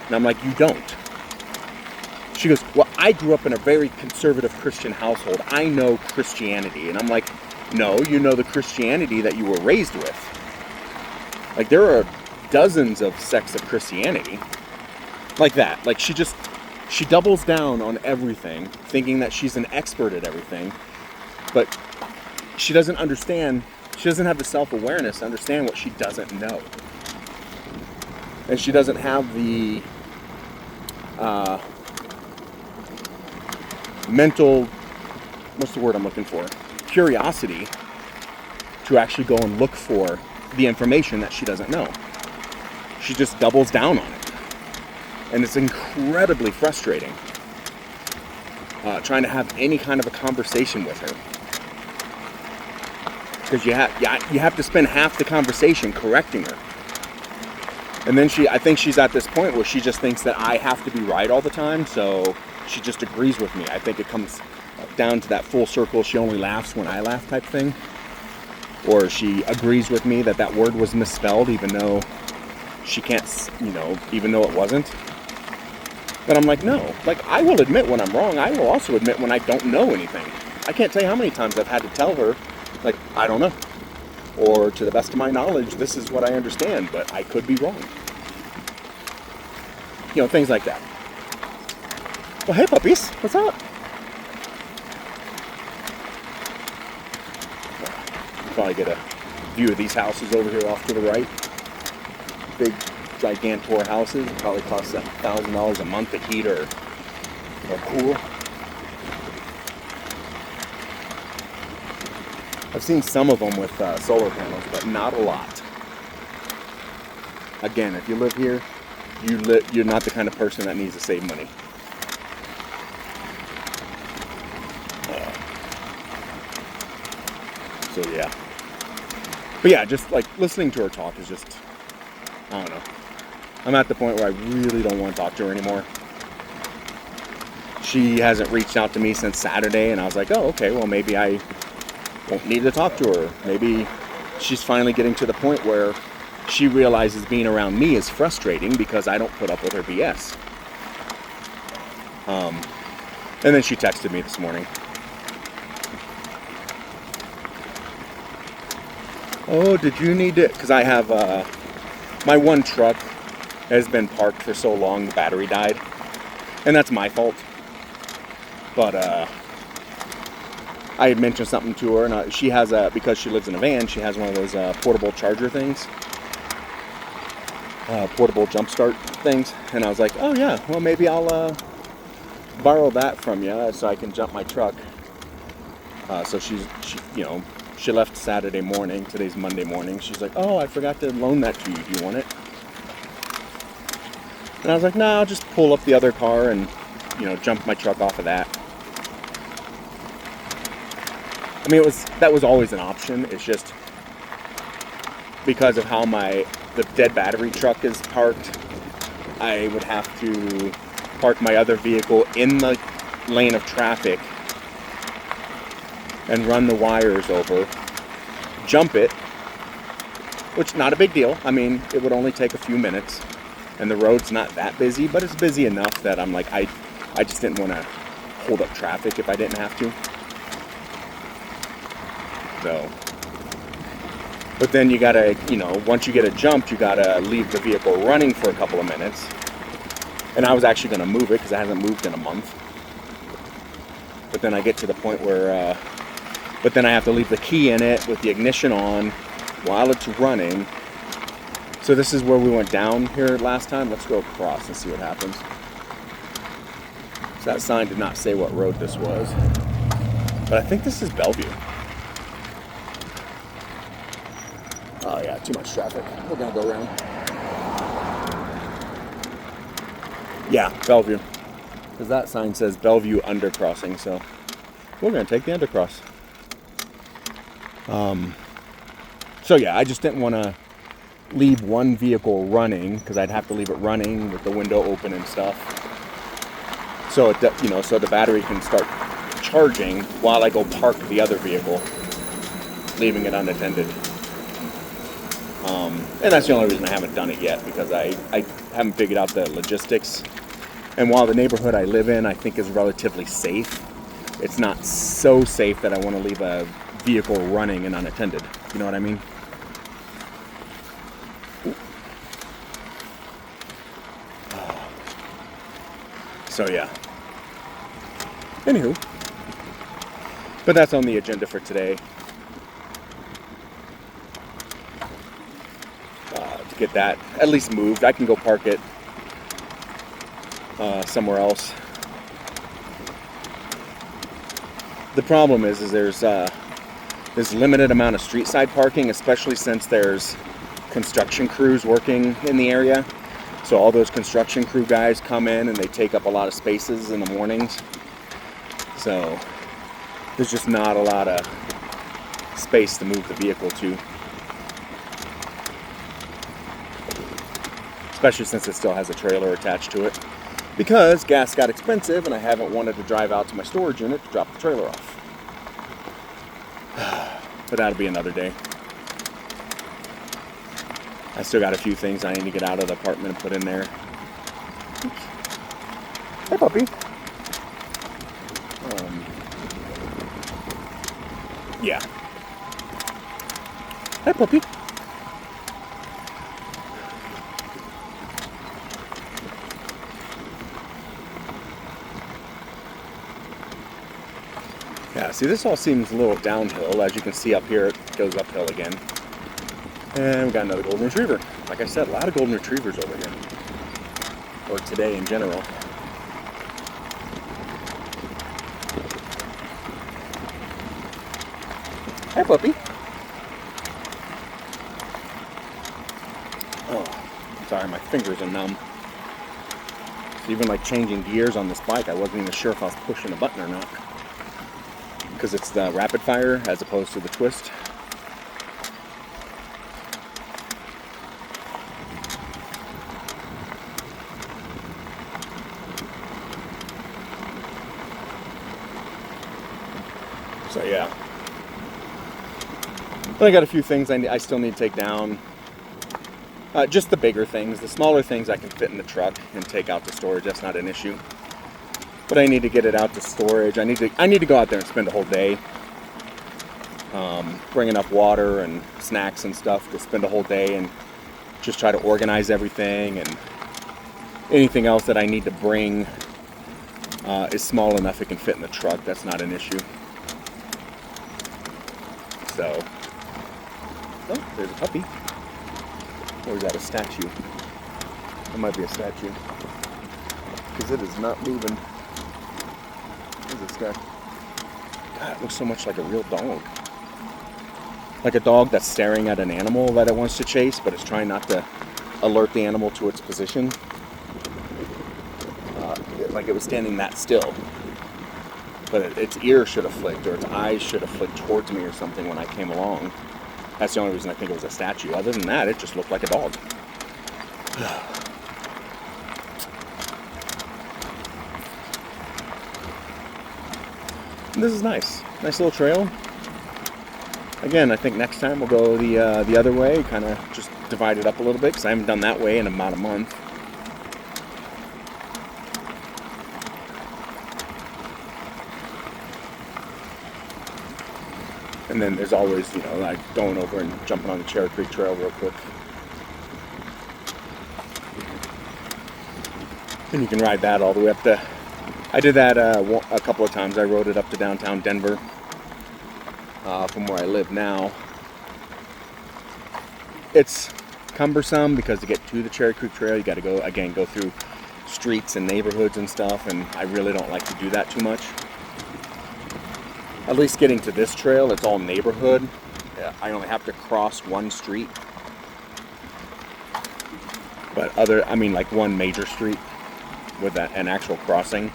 And I'm like, you don't. she goes, well, I grew up in a very conservative Christian household. I know Christianity. And I'm like, no, you know the Christianity that you were raised with. Like, there are dozens of sects of Christianity. Like that. Like, she doubles down on everything, thinking that she's an expert at everything. But she doesn't understand, she doesn't have the self-awareness to understand what she doesn't know. And she doesn't have the mental, what's the word I'm looking for? Curiosity to actually go and look for the information that she doesn't know. She just doubles down on it. And it's incredibly frustrating trying to have any kind of a conversation with her. Because you have to spend half the conversation correcting her. And then I think she's at this point where she just thinks that I have to be right all the time, so she just agrees with me. I think it comes down to that full circle, she only laughs when I laugh type thing. Or she agrees with me that that word was misspelled, even though she can't, even though it wasn't. But I'm like, no. Like, I will admit when I'm wrong. I will also admit when I don't know anything. I can't tell you how many times I've had to tell her, like, I don't know. Or, to the best of my knowledge, this is what I understand, but I could be wrong. Things like that. Well, hey, puppies. What's up? Probably get a view of these houses over here off to the right. Big, gigantor houses. Probably cost $1,000 a month to heat or cool. I've seen some of them with solar panels, but not a lot. Again, if you live here, you're not the kind of person that needs to save money. So yeah. But yeah, just like listening to her talk is just, I don't know. I'm at the point where I really don't want to talk to her anymore. She hasn't reached out to me since Saturday, and I was like, oh, okay, well, maybe I won't need to talk to her. Maybe she's finally getting to the point where she realizes being around me is frustrating because I don't put up with her BS. And then she texted me this morning. Oh, did you need to... Because I have... my one truck has been parked for so long, the battery died. And that's my fault. But, I had mentioned something to her, and she has because she lives in a van, she has one of those portable charger things. Portable jump start things. And I was like, oh yeah, well maybe I'll borrow that from you so I can jump my truck. So she left Saturday morning. Today's Monday morning. She's like, oh, I forgot to loan that to you. Do you want it? And I was like, no, I'll just pull up the other car and, jump my truck off of that. I mean, that was always an option. It's just because of how the dead battery truck is parked, I would have to park my other vehicle in the lane of traffic and run the wires over, jump it, which not a big deal. I mean, it would only take a few minutes, and the road's not that busy, but it's busy enough that I'm like, I just didn't want to hold up traffic if I didn't have to. So, but then you gotta, once you get it jumped, you gotta leave the vehicle running for a couple of minutes. And I was actually gonna move it because it hasn't moved in a month. But then I get to the point where, but then I have to leave the key in it with the ignition on while it's running. So this is where we went down here last time. Let's go across and see what happens. So that sign did not say what road this was. But I think this is Bellevue. Oh yeah, too much traffic. We're gonna go around. Yeah, Bellevue. Because that sign says Bellevue undercrossing, so we're gonna take the undercross. So yeah, I just didn't want to leave one vehicle running because I'd have to leave it running with the window open and stuff. So it, so the battery can start charging while I go park the other vehicle, leaving it unattended. And that's the only reason I haven't done it yet, because I haven't figured out the logistics And while the neighborhood I live in, I think, is relatively safe, it's not so safe that I want to leave a vehicle running and unattended. You know what I mean? So yeah. Anywho. But that's on the agenda for today. To get that at least moved. I can go park it somewhere else. The problem is there's limited amount of street side parking, especially since there's construction crews working in the area. So all those construction crew guys come in and they take up a lot of spaces in the mornings. So there's just not a lot of space to move the vehicle to. Especially since it still has a trailer attached to it. Because gas got expensive and I haven't wanted to drive out to my storage unit to drop the trailer off. But that'll be another day. I still got a few things I need to get out of the apartment and put in there. Oops. Hey, puppy. Yeah. Hey, puppy. Yeah, see, this all seems a little downhill. As you can see up here, it goes uphill again. And we got another golden retriever. Like I said, a lot of golden retrievers over here. Or today in general. Hi, puppy. Oh, sorry, my fingers are numb. So even like changing gears on this bike, I wasn't even sure if I was pushing a button or not. Because it's the rapid fire as opposed to the twist. So yeah. But I got a few things I still need to take down. Just the bigger things. The smaller things I can fit in the truck and take out to storage. That's not an issue. But I need to get it out to storage. I need to go out there and spend a whole day. Bring enough water and snacks and stuff to spend a whole day and just try to organize everything, and anything else that I need to bring is small enough it can fit in the truck. That's not an issue. So, oh, there's a puppy. Or is that a statue? It might be a statue. Because it is not moving. Where's this guy? God, it looks so much like a real dog. Like a dog that's staring at an animal that it wants to chase, but it's trying not to alert the animal to its position. Like it was standing that still. But its ear should have flicked, or its eyes should have flicked towards me or something when I came along. That's the only reason I think it was a statue. Other than that, it just looked like a dog. This is nice. Nice little trail. Again, I think next time we'll go the other way, kind of just divide it up a little bit, because I haven't done that way in about a month. And then there's always, like going over and jumping on the Cherry Creek Trail real quick. And you can ride that all the way up to... I did that a couple of times. I rode it up to downtown Denver from where I live now. It's cumbersome because to get to the Cherry Creek Trail, you got to go through streets and neighborhoods and stuff, and I really don't like to do that too much. At least getting to this trail, it's all neighborhood. I only have to cross one street. But like one major street with an actual crossing.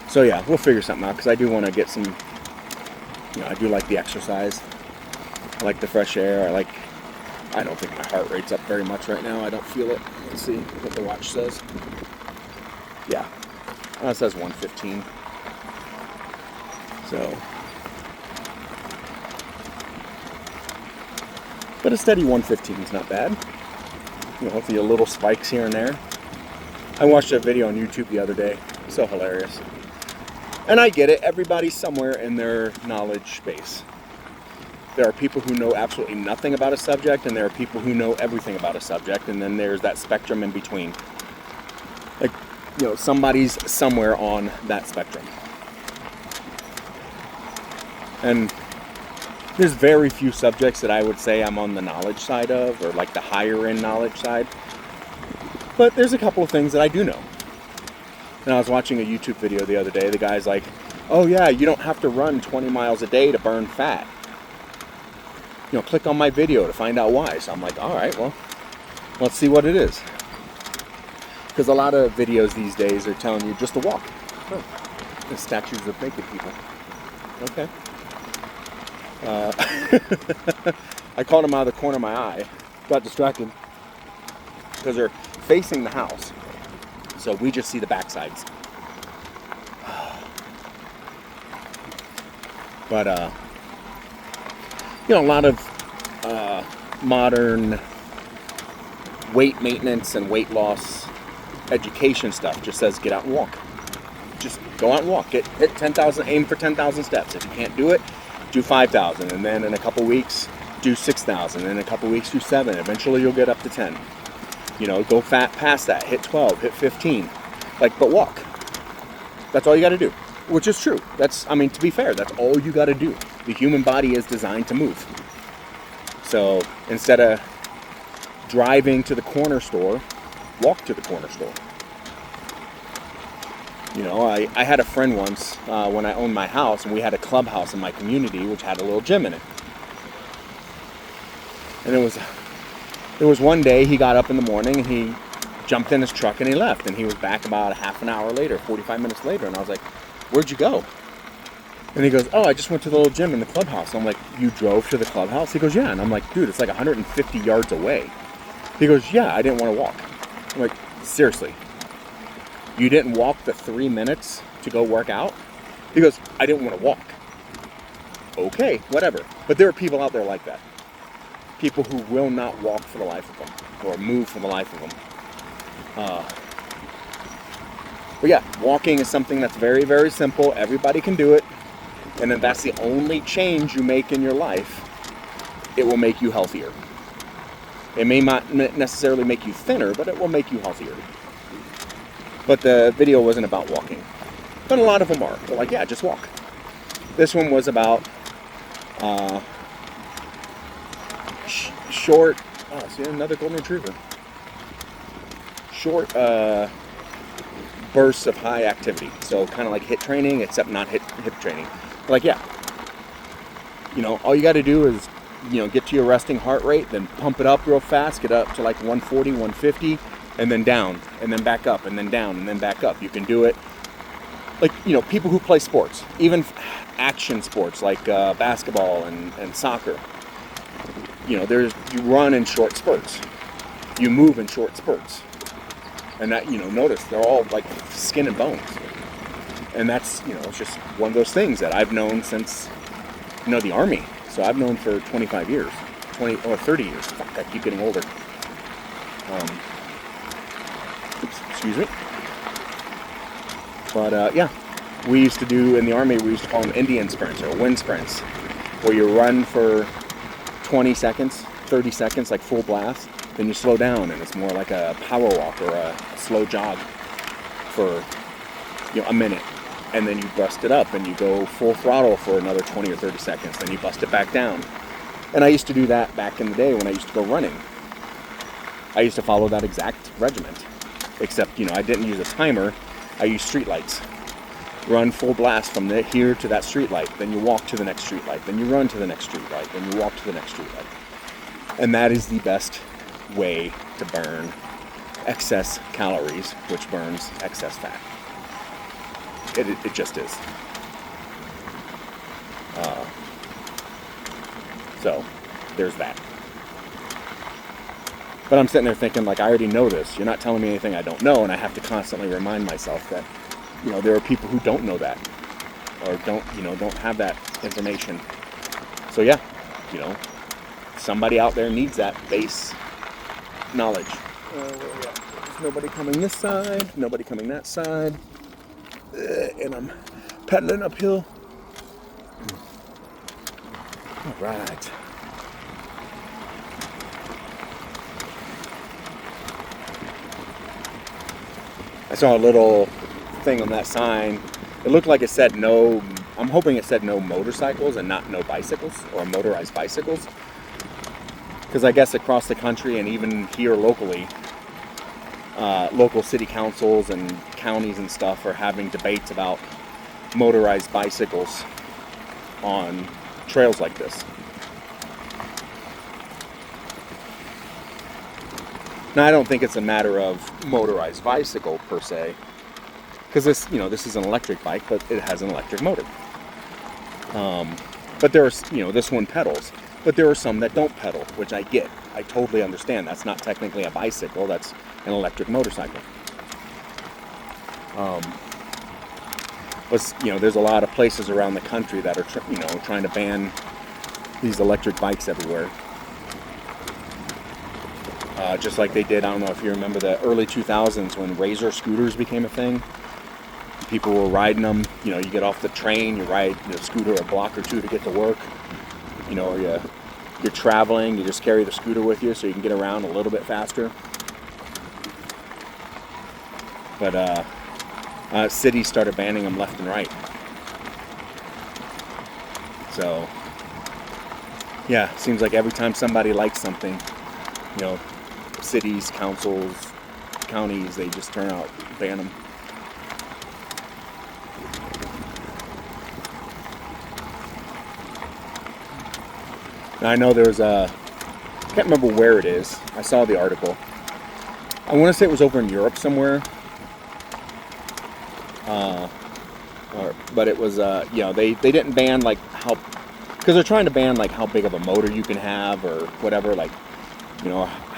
So yeah, we'll figure something out, because I do want to get some, I do like the exercise. I like the fresh air. I don't think my heart rate's up very much right now. I don't feel it. Let's see what the watch says. Yeah. It says 115. So, but a steady 115 is not bad. You know, a few little spikes here and there. I watched a video on YouTube the other day. So hilarious. And I get it. Everybody's somewhere in their knowledge base. There are people who know absolutely nothing about a subject, and there are people who know everything about a subject, and then there's that spectrum in between. Like, you know, somebody's somewhere on that spectrum. And there's very few subjects that I would say I'm on the knowledge side of, or like the higher end knowledge side. But there's a couple of things that I do know. And I was watching a YouTube video the other day. The guy's like, oh yeah, you don't have to run 20 miles a day to burn fat. You know, click on my video to find out why. So I'm like, all right, well, let's see what it is. Because a lot of videos these days are telling you just to walk. Oh, the statues of naked people. Okay. I caught them out of the corner of my eye. Got distracted. Because they're facing the house. So we just see the backsides. But, you know, a lot of modern weight maintenance and weight loss education stuff just says get out and walk. Just go out and walk. Hit 10,000, aim for 10,000 steps. If you can't do it, do 5,000. And then in a couple weeks, do 6,000. And in a couple weeks, do 7. Eventually, you'll get up to 10. You know, go past that. Hit 12, hit 15. Like, but walk. That's all you got to do. Which is true. That's, I mean, to be fair, that's all you got to do. The human body is designed to move. So instead of driving to the corner store, walk to the corner store. You know, I had a friend once when I owned my house, and we had a clubhouse in my community which had a little gym in it. And there was one day he got up in the morning and he jumped in his truck and he left, and he was back about a half an hour later, 45 minutes later, and I was like, where'd you go? And he goes, oh, I just went to the little gym in the clubhouse. And I'm like, you drove to the clubhouse? He goes, yeah. And I'm like, dude, it's like 150 yards away. He goes, yeah, I didn't want to walk. I'm like, seriously? You didn't walk the 3 minutes to go work out? He goes, I didn't want to walk. Okay, whatever. But there are people out there like that. People who will not walk for the life of them, or move for the life of them. But yeah, walking is something that's very, very simple. Everybody can do it. And if that's the only change you make in your life, it will make you healthier. It may not necessarily make you thinner, but it will make you healthier. But the video wasn't about walking. But a lot of them are. They're like, yeah, just walk. This one was about short, oh, see, another golden retriever. Short bursts of high activity. So kind of like HIIT training, except not hip training. Like, yeah, you know, all you got to do is, you know, get to your resting heart rate, then pump it up real fast, get up to like 140, 150, and then down, and then back up, and then down, and then back up. You can do it like, you know, people who play sports, even action sports like basketball and soccer. You know, you run in short spurts, you move in short spurts, and that, you know, notice they're all like skin and bones. And that's, you know, it's just one of those things that I've known since, you know, the Army. So I've known for 25 years, 20 or 30 years. Fuck, I keep getting older. Oops, excuse me. But yeah, we used to do, in the Army, we used to call them Indian sprints or wind sprints, where you run for 20 seconds, 30 seconds, like full blast. Then you slow down, and it's more like a power walk or a slow jog for, you know, a minute. And then you bust it up and you go full throttle for another 20 or 30 seconds. Then you bust it back down. And I used to do that back in the day when I used to go running. I used to follow that exact regiment. Except, you know, I didn't use a timer. I used street lights. Run full blast from here to that street light. Then you walk to the next street light. Then you run to the next street light. Then you walk to the next street light. And that is the best way to burn excess calories, which burns excess fat. It just is. So, there's that. But I'm sitting there thinking, like, I already know this. You're not telling me anything I don't know, and I have to constantly remind myself that, you know, there are people who don't know that, or don't have that information. So yeah, you know, somebody out there needs that base knowledge. Where are we at? There's nobody coming this side, nobody coming that side. And I'm pedaling uphill. All right. I saw a little thing on that sign. It looked like it said no. I'm hoping it said no motorcycles and not no bicycles or motorized bicycles. Because I guess across the country and even here locally, local city councils and counties and stuff are having debates about motorized bicycles on trails like this. Now, I don't think it's a matter of motorized bicycle per se, because this is an electric bike, but it has an electric motor. But there's, this one pedals, but there are some that don't pedal, which I get. I totally understand. That's not technically a bicycle. That's an electric motorcycle. But there's a lot of places around the country that are, trying to ban these electric bikes everywhere. Just like they did, I don't know if you remember the early 2000s when Razor scooters became a thing. People were riding them. You get off the train, you ride the scooter a block or two to get to work. Or you're traveling, you just carry the scooter with you so you can get around a little bit faster. But cities started banning them left and right. So, yeah, seems like every time somebody likes something, cities, councils, counties, they just turn out, ban them. Now, I know there's I can't remember where it is. I saw the article. I want to say it was over in Europe somewhere. But it was, they didn't ban like how, because they're trying to ban like how big of a motor you can have or whatever, like,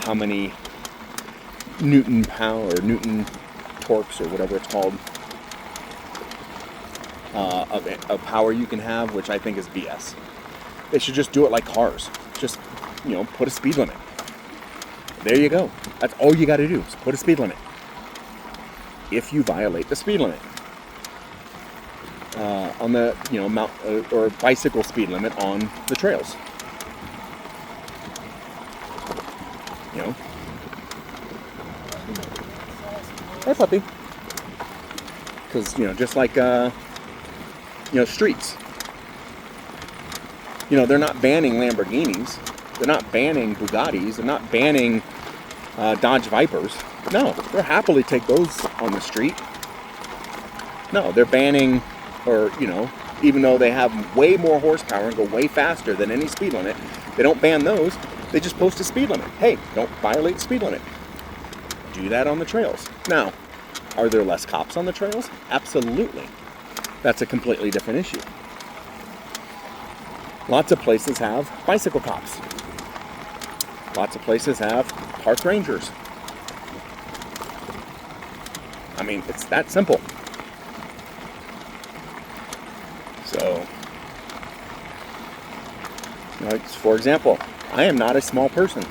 how many Newton pound or Newton torques or whatever it's called of power you can have, which I think is BS. They should just do it like cars. Just, put a speed limit. There you go. That's all you got to do is put a speed limit. If you violate the speed limit. On the, or bicycle speed limit on the trails. Hey, puppy. Because, just like, streets. They're not banning Lamborghinis. They're not banning Bugattis. They're not banning Dodge Vipers. No, they'll happily take those on the street. No, they're banning, or, even though they have way more horsepower and go way faster than any speed limit, they don't ban those. They just post a speed limit. Hey, don't violate the speed limit. Do that on the trails. Now, are there less cops on the trails? Absolutely. That's a completely different issue. Lots of places have bicycle cops. Lots of places have park rangers. I mean, it's that simple. So, for example, I am not a small person.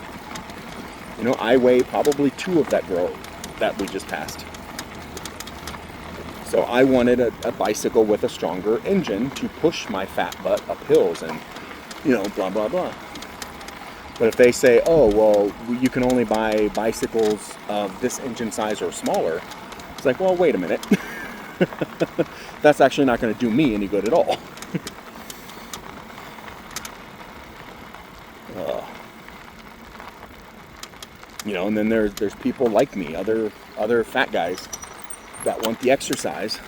I weigh probably 2 of that girl that we just passed. So I wanted a bicycle with a stronger engine to push my fat butt up hills and, blah, blah, blah. But if they say, oh, well, you can only buy bicycles of this engine size or smaller, it's like, well, wait a minute. That's actually not going to do me any good at all. And then there's people like me, other fat guys that want the exercise.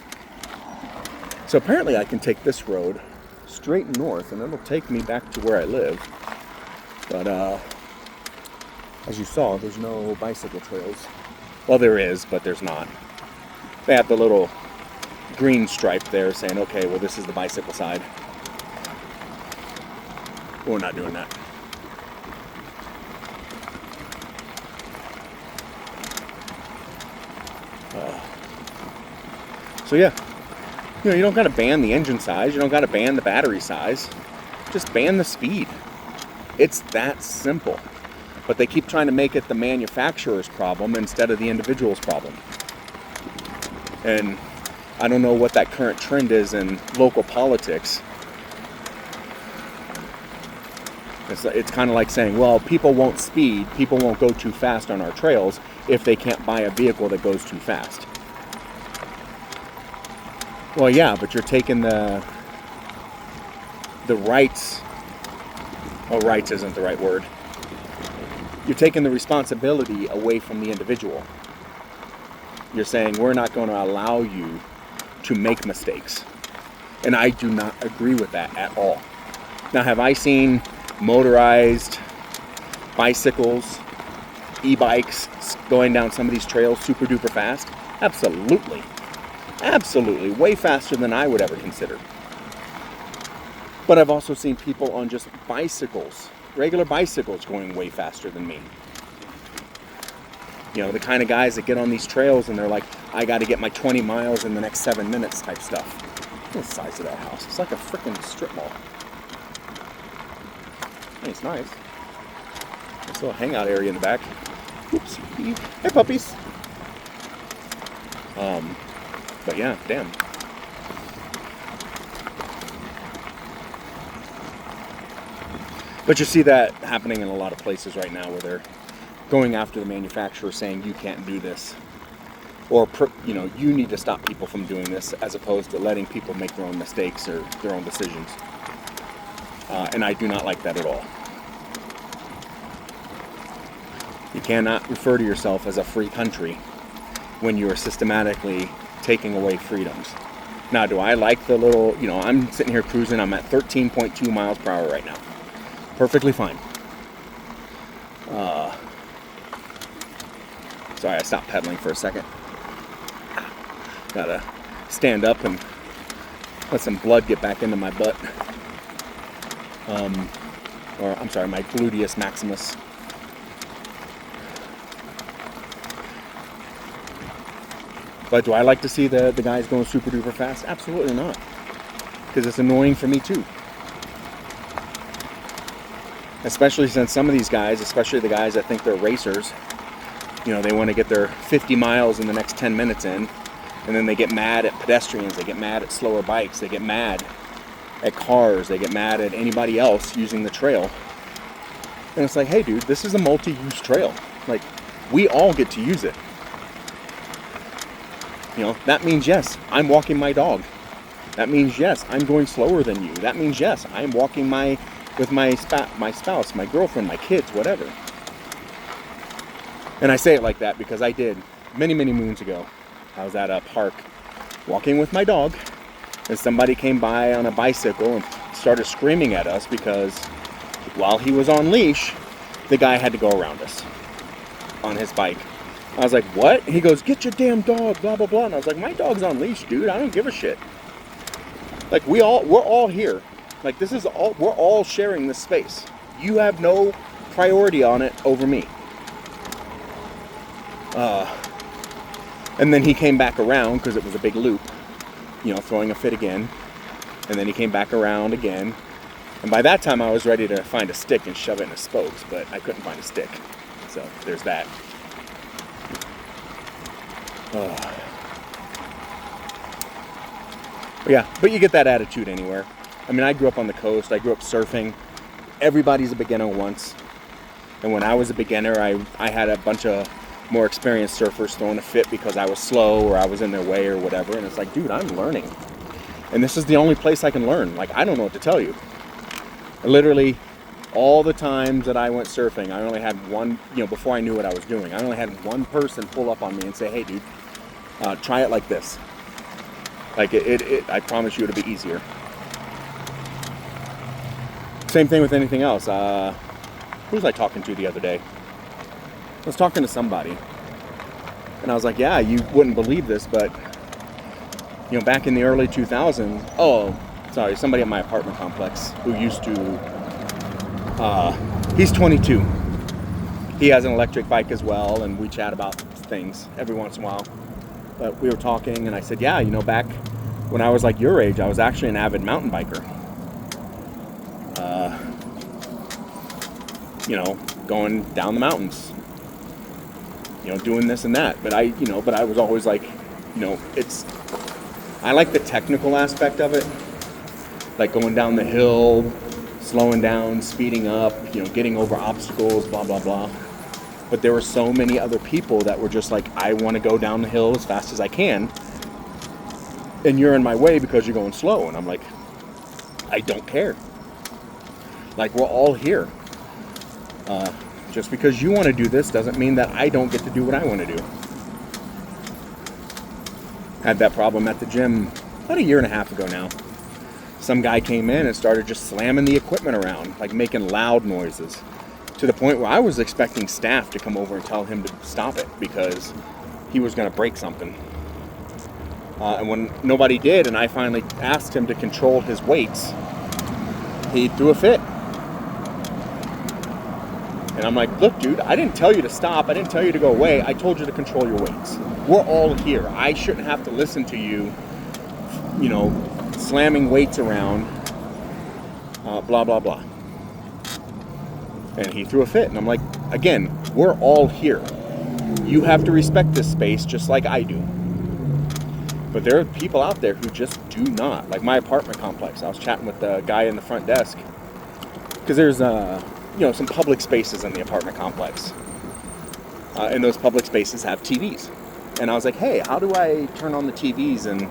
So apparently I can take this road straight north and it'll take me back to where I live. But as you saw, there's no bicycle trails. Well, there is, but there's not. They have the little green stripe there saying, okay, well, this is the bicycle side. We're not doing that. So yeah, you don't got to ban the engine size. You don't got to ban the battery size. Just ban the speed. It's that simple. But they keep trying to make it the manufacturer's problem instead of the individual's problem. And I don't know what that current trend is in local politics. It's kind of like saying, well, people won't speed, people won't go too fast on our trails if they can't buy a vehicle that goes too fast. Well, yeah, but you're taking the rights, oh, rights isn't the right word. You're taking the responsibility away from the individual. You're saying, we're not going to allow you to make mistakes. And I do not agree with that at all. Now, have I seen motorized bicycles, e-bikes going down some of these trails super duper fast? Absolutely. Absolutely. Way faster than I would ever consider. But I've also seen people on just bicycles, regular bicycles, going way faster than me. You know, the kind of guys that get on these trails and they're like, I got to get my 20 miles in the next 7 minutes type stuff. Look at the size of that house. It's like a freaking strip mall. It's nice. Nice little hangout area in the back. Oops. Hey, puppies. But yeah, damn. But you see that happening in a lot of places right now where they're going after the manufacturer saying you can't do this. Or, you know, you need to stop people from doing this, as opposed to letting people make their own mistakes or their own decisions. And I do not like that at all. You cannot refer to yourself as a free country when you are systematically taking away freedoms. Now, do I like the little, you know, I'm sitting here cruising, I'm at 13.2 miles per hour right now. Perfectly fine. Sorry, I stopped pedaling for a second. Gotta stand up and let some blood get back into my butt. Or, I'm sorry, my gluteus maximus. But do I like to see the guys going super duper fast? Absolutely not. Because it's annoying for me too. Especially since some of these guys, especially the guys that think they're racers, you know, they want to get their 50 miles in the next 10 minutes in, and then they get mad at pedestrians, they get mad at slower bikes, they get mad at cars, they get mad at anybody else using the trail. And it's like, hey dude, this is a multi-use trail. Like, we all get to use it. You know, that means yes, I'm walking my dog. That means yes, I'm going slower than you. That means yes, I'm walking with my spouse, my girlfriend, my kids, whatever. And I say it like that because I did many, many moons ago. I was at a park walking with my dog, and somebody came by on a bicycle and started screaming at us because while he was on leash, the guy had to go around us on his bike. I was like, what? He goes, get your damn dog, blah, blah, blah. And I was like, my dog's on leash, dude. I don't give a shit. Like, we're all here. Like, we're all sharing this space. You have no priority on it over me. And then he came back around because it was a big loop, you know, throwing a fit again. And then he came back around again. And by that time I was ready to find a stick and shove it in his spokes, but I couldn't find a stick. So there's that. But yeah, but you get that attitude anywhere. I mean, I grew up on the coast. I grew up surfing. Everybody's a beginner once. And when I was a beginner, I had a bunch of more experienced surfers throwing a fit because I was slow or I was in their way or whatever. And it's like, dude, I'm learning. And this is the only place I can learn. Like, I don't know what to tell you. Literally, all the times that I went surfing, I only had one, you know, before I knew what I was doing, I only had one person pull up on me and say, hey, dude, try it like this. Like, I promise you it'll be easier. Same thing with anything else. Who was I talking to the other day? I was talking to somebody, and I was like, yeah, you wouldn't believe this, but, you know, back in the early 2000s, somebody at my apartment complex who used to, he's 22. He has an electric bike as well, and we chat about things every once in a while. But we were talking, and I said, yeah, you know, back when I was like your age, I was actually an avid mountain biker. You know, going down the mountains, doing this and that. But I was always like, I like the technical aspect of it, like going down the hill, slowing down, speeding up, getting over obstacles, blah, blah, blah. But there were so many other people that were just like, I want to go down the hill as fast as I can, and you're in my way because you're going slow. And I'm like, I don't care. Like, we're all here. Just because you want to do this doesn't mean that I don't get to do what I want to do. Had that problem at the gym about a year and a half ago now. Some guy came in and started just slamming the equipment around, like making loud noises, to the point where I was expecting staff to come over and tell him to stop it because he was going to break something. And when nobody did, and I finally asked him to control his weights, he threw a fit. And I'm like, look, dude, I didn't tell you to stop. I didn't tell you to go away. I told you to control your weights. We're all here. I shouldn't have to listen to you, slamming weights around, blah, blah, blah. And he threw a fit. And I'm like, again, we're all here. You have to respect this space just like I do. But there are people out there who just do not. Like my apartment complex. I was chatting with the guy in the front desk. Because there's, some public spaces in the apartment complex. And those public spaces have TVs. And I was like, hey, how do I turn on the TVs and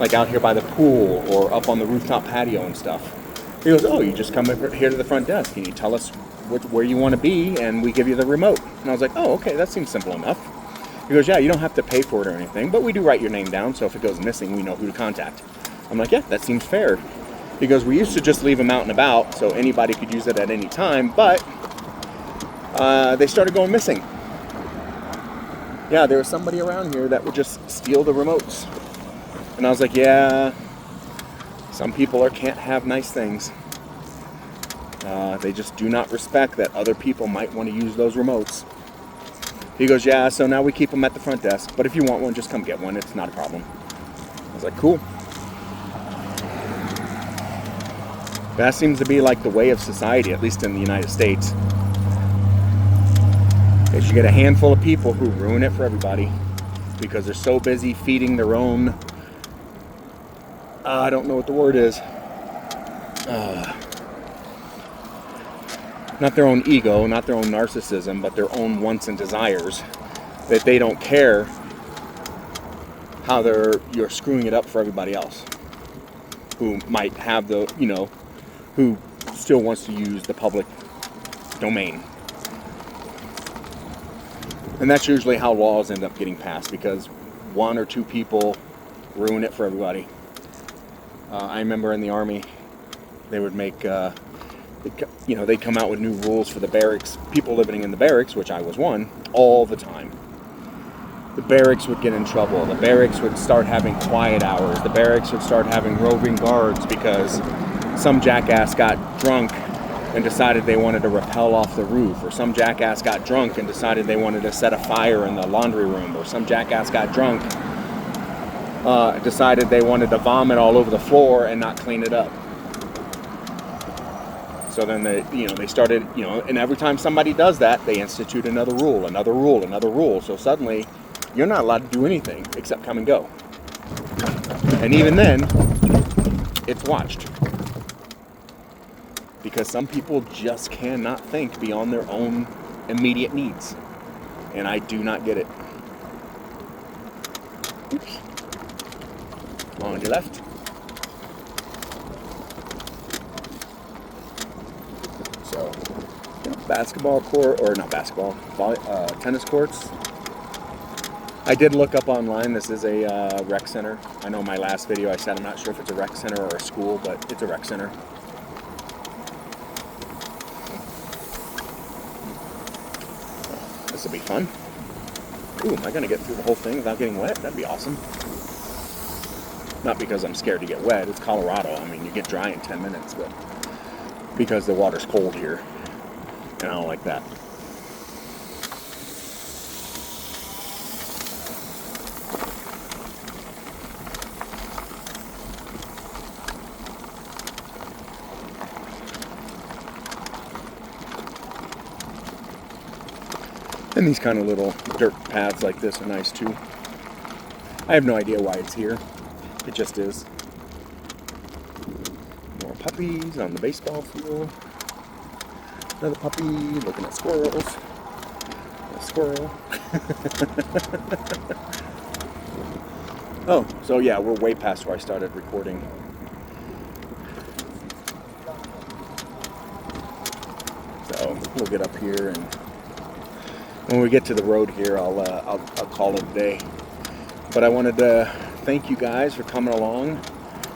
like out here by the pool or up on the rooftop patio and stuff? He goes, oh, you just come over here to the front desk and you tell us where you want to be and we give you the remote. And I was like, oh, okay, that seems simple enough. He goes, yeah, you don't have to pay for it or anything, but we do write your name down, so if it goes missing, we know who to contact. I'm like, yeah, that seems fair. He goes, we used to just leave them out and about, so anybody could use it at any time, but they started going missing. Yeah, there was somebody around here that would just steal the remotes. And I was like, yeah, some people can't have nice things. They just do not respect that other people might want to use those remotes. He goes, yeah, so now we keep them at the front desk, but if you want one, just come get one. It's not a problem. I was like, cool. That seems to be like the way of society, at least in the United States. Is you get a handful of people who ruin it for everybody because they're so busy feeding their own, I don't know what the word is, not their own ego, not their own narcissism, but their own wants and desires, that they don't care how you're screwing it up for everybody else who might have who still wants to use the public domain. And that's usually how laws end up getting passed, because one or two people ruin it for everybody. I remember in the Army, they would make, they'd come out with new rules for the barracks, people living in the barracks, which I was one, all the time. The barracks would get in trouble. The barracks would start having quiet hours. The barracks would start having roving guards because some jackass got drunk and decided they wanted to rappel off the roof, or some jackass got drunk and decided they wanted to set a fire in the laundry room, or some jackass got drunk, decided they wanted to vomit all over the floor and not clean it up. So then they started, and every time somebody does that, they institute another rule, another rule, another rule. So suddenly, you're not allowed to do anything except come and go. And even then, it's watched. Because some people just cannot think beyond their own immediate needs. And I do not get it. Oops. On your left. So, basketball court, or not basketball, tennis courts. I did look up online. This is a rec center. I know my last video I said I'm not sure if it's a rec center or a school, but it's a rec center. This will be fun. Ooh, am I going to get through the whole thing without getting wet? That'd be awesome. Not because I'm scared to get wet. It's Colorado. I mean, you get dry in 10 minutes, but because the water's cold here, and I don't like that. And these kind of little dirt paths like this are nice too. I have no idea why it's here. It just is. More puppies on the baseball field. Another puppy looking at squirrels. A squirrel. Oh, so yeah, we're way past where I started recording. So we'll get up here, and when we get to the road here, I'll call it a day. But I wanted to thank you guys for coming along.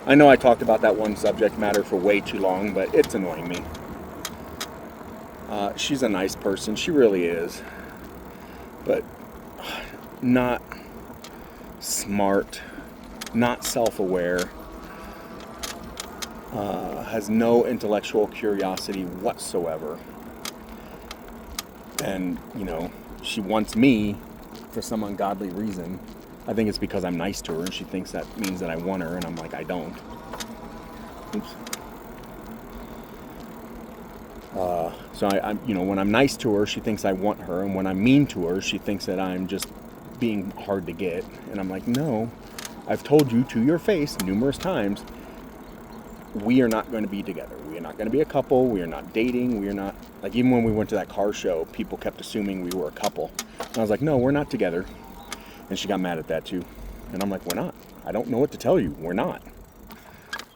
I know I talked about that one subject matter for way too long, but it's annoying me. She's a nice person, she really is, but not smart, not self-aware, has no intellectual curiosity whatsoever. And, you know, she wants me for some ungodly reason. I think it's because I'm nice to her, and she thinks that means that I want her, and I'm like, I don't. Oops. So I, you know, when I'm nice to her, she thinks I want her, and when I'm mean to her, she thinks that I'm just being hard to get. And I'm like, no, I've told you to your face numerous times, we are not going to be together. We are not going to be a couple. We are not dating. We are not, like, even when we went to that car show, people kept assuming we were a couple. And I was like, no, we're not together. And she got mad at that too. And I'm like, we're not. I don't know what to tell you. We're not.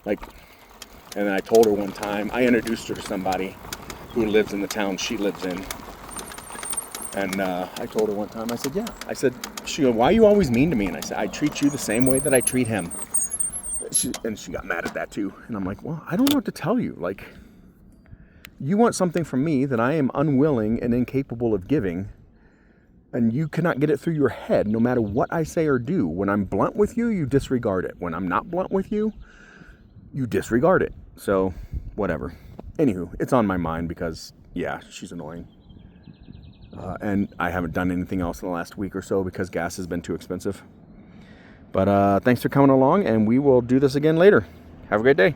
Like, and then I told her one time, I introduced her to somebody who lives in the town she lives in. And I told her one time, I said, yeah. I said, she goes, why are you always mean to me? And I said, I treat you the same way that I treat him. And she got mad at that too. And I'm like, well, I don't know what to tell you. Like, you want something from me that I am unwilling and incapable of giving, and you cannot get it through your head no matter what I say or do. When I'm blunt with you, you disregard it. When I'm not blunt with you, you disregard it. So, whatever. Anywho, it's on my mind because, yeah, she's annoying. And I haven't done anything else in the last week or so because gas has been too expensive. But thanks for coming along, and we will do this again later. Have a great day.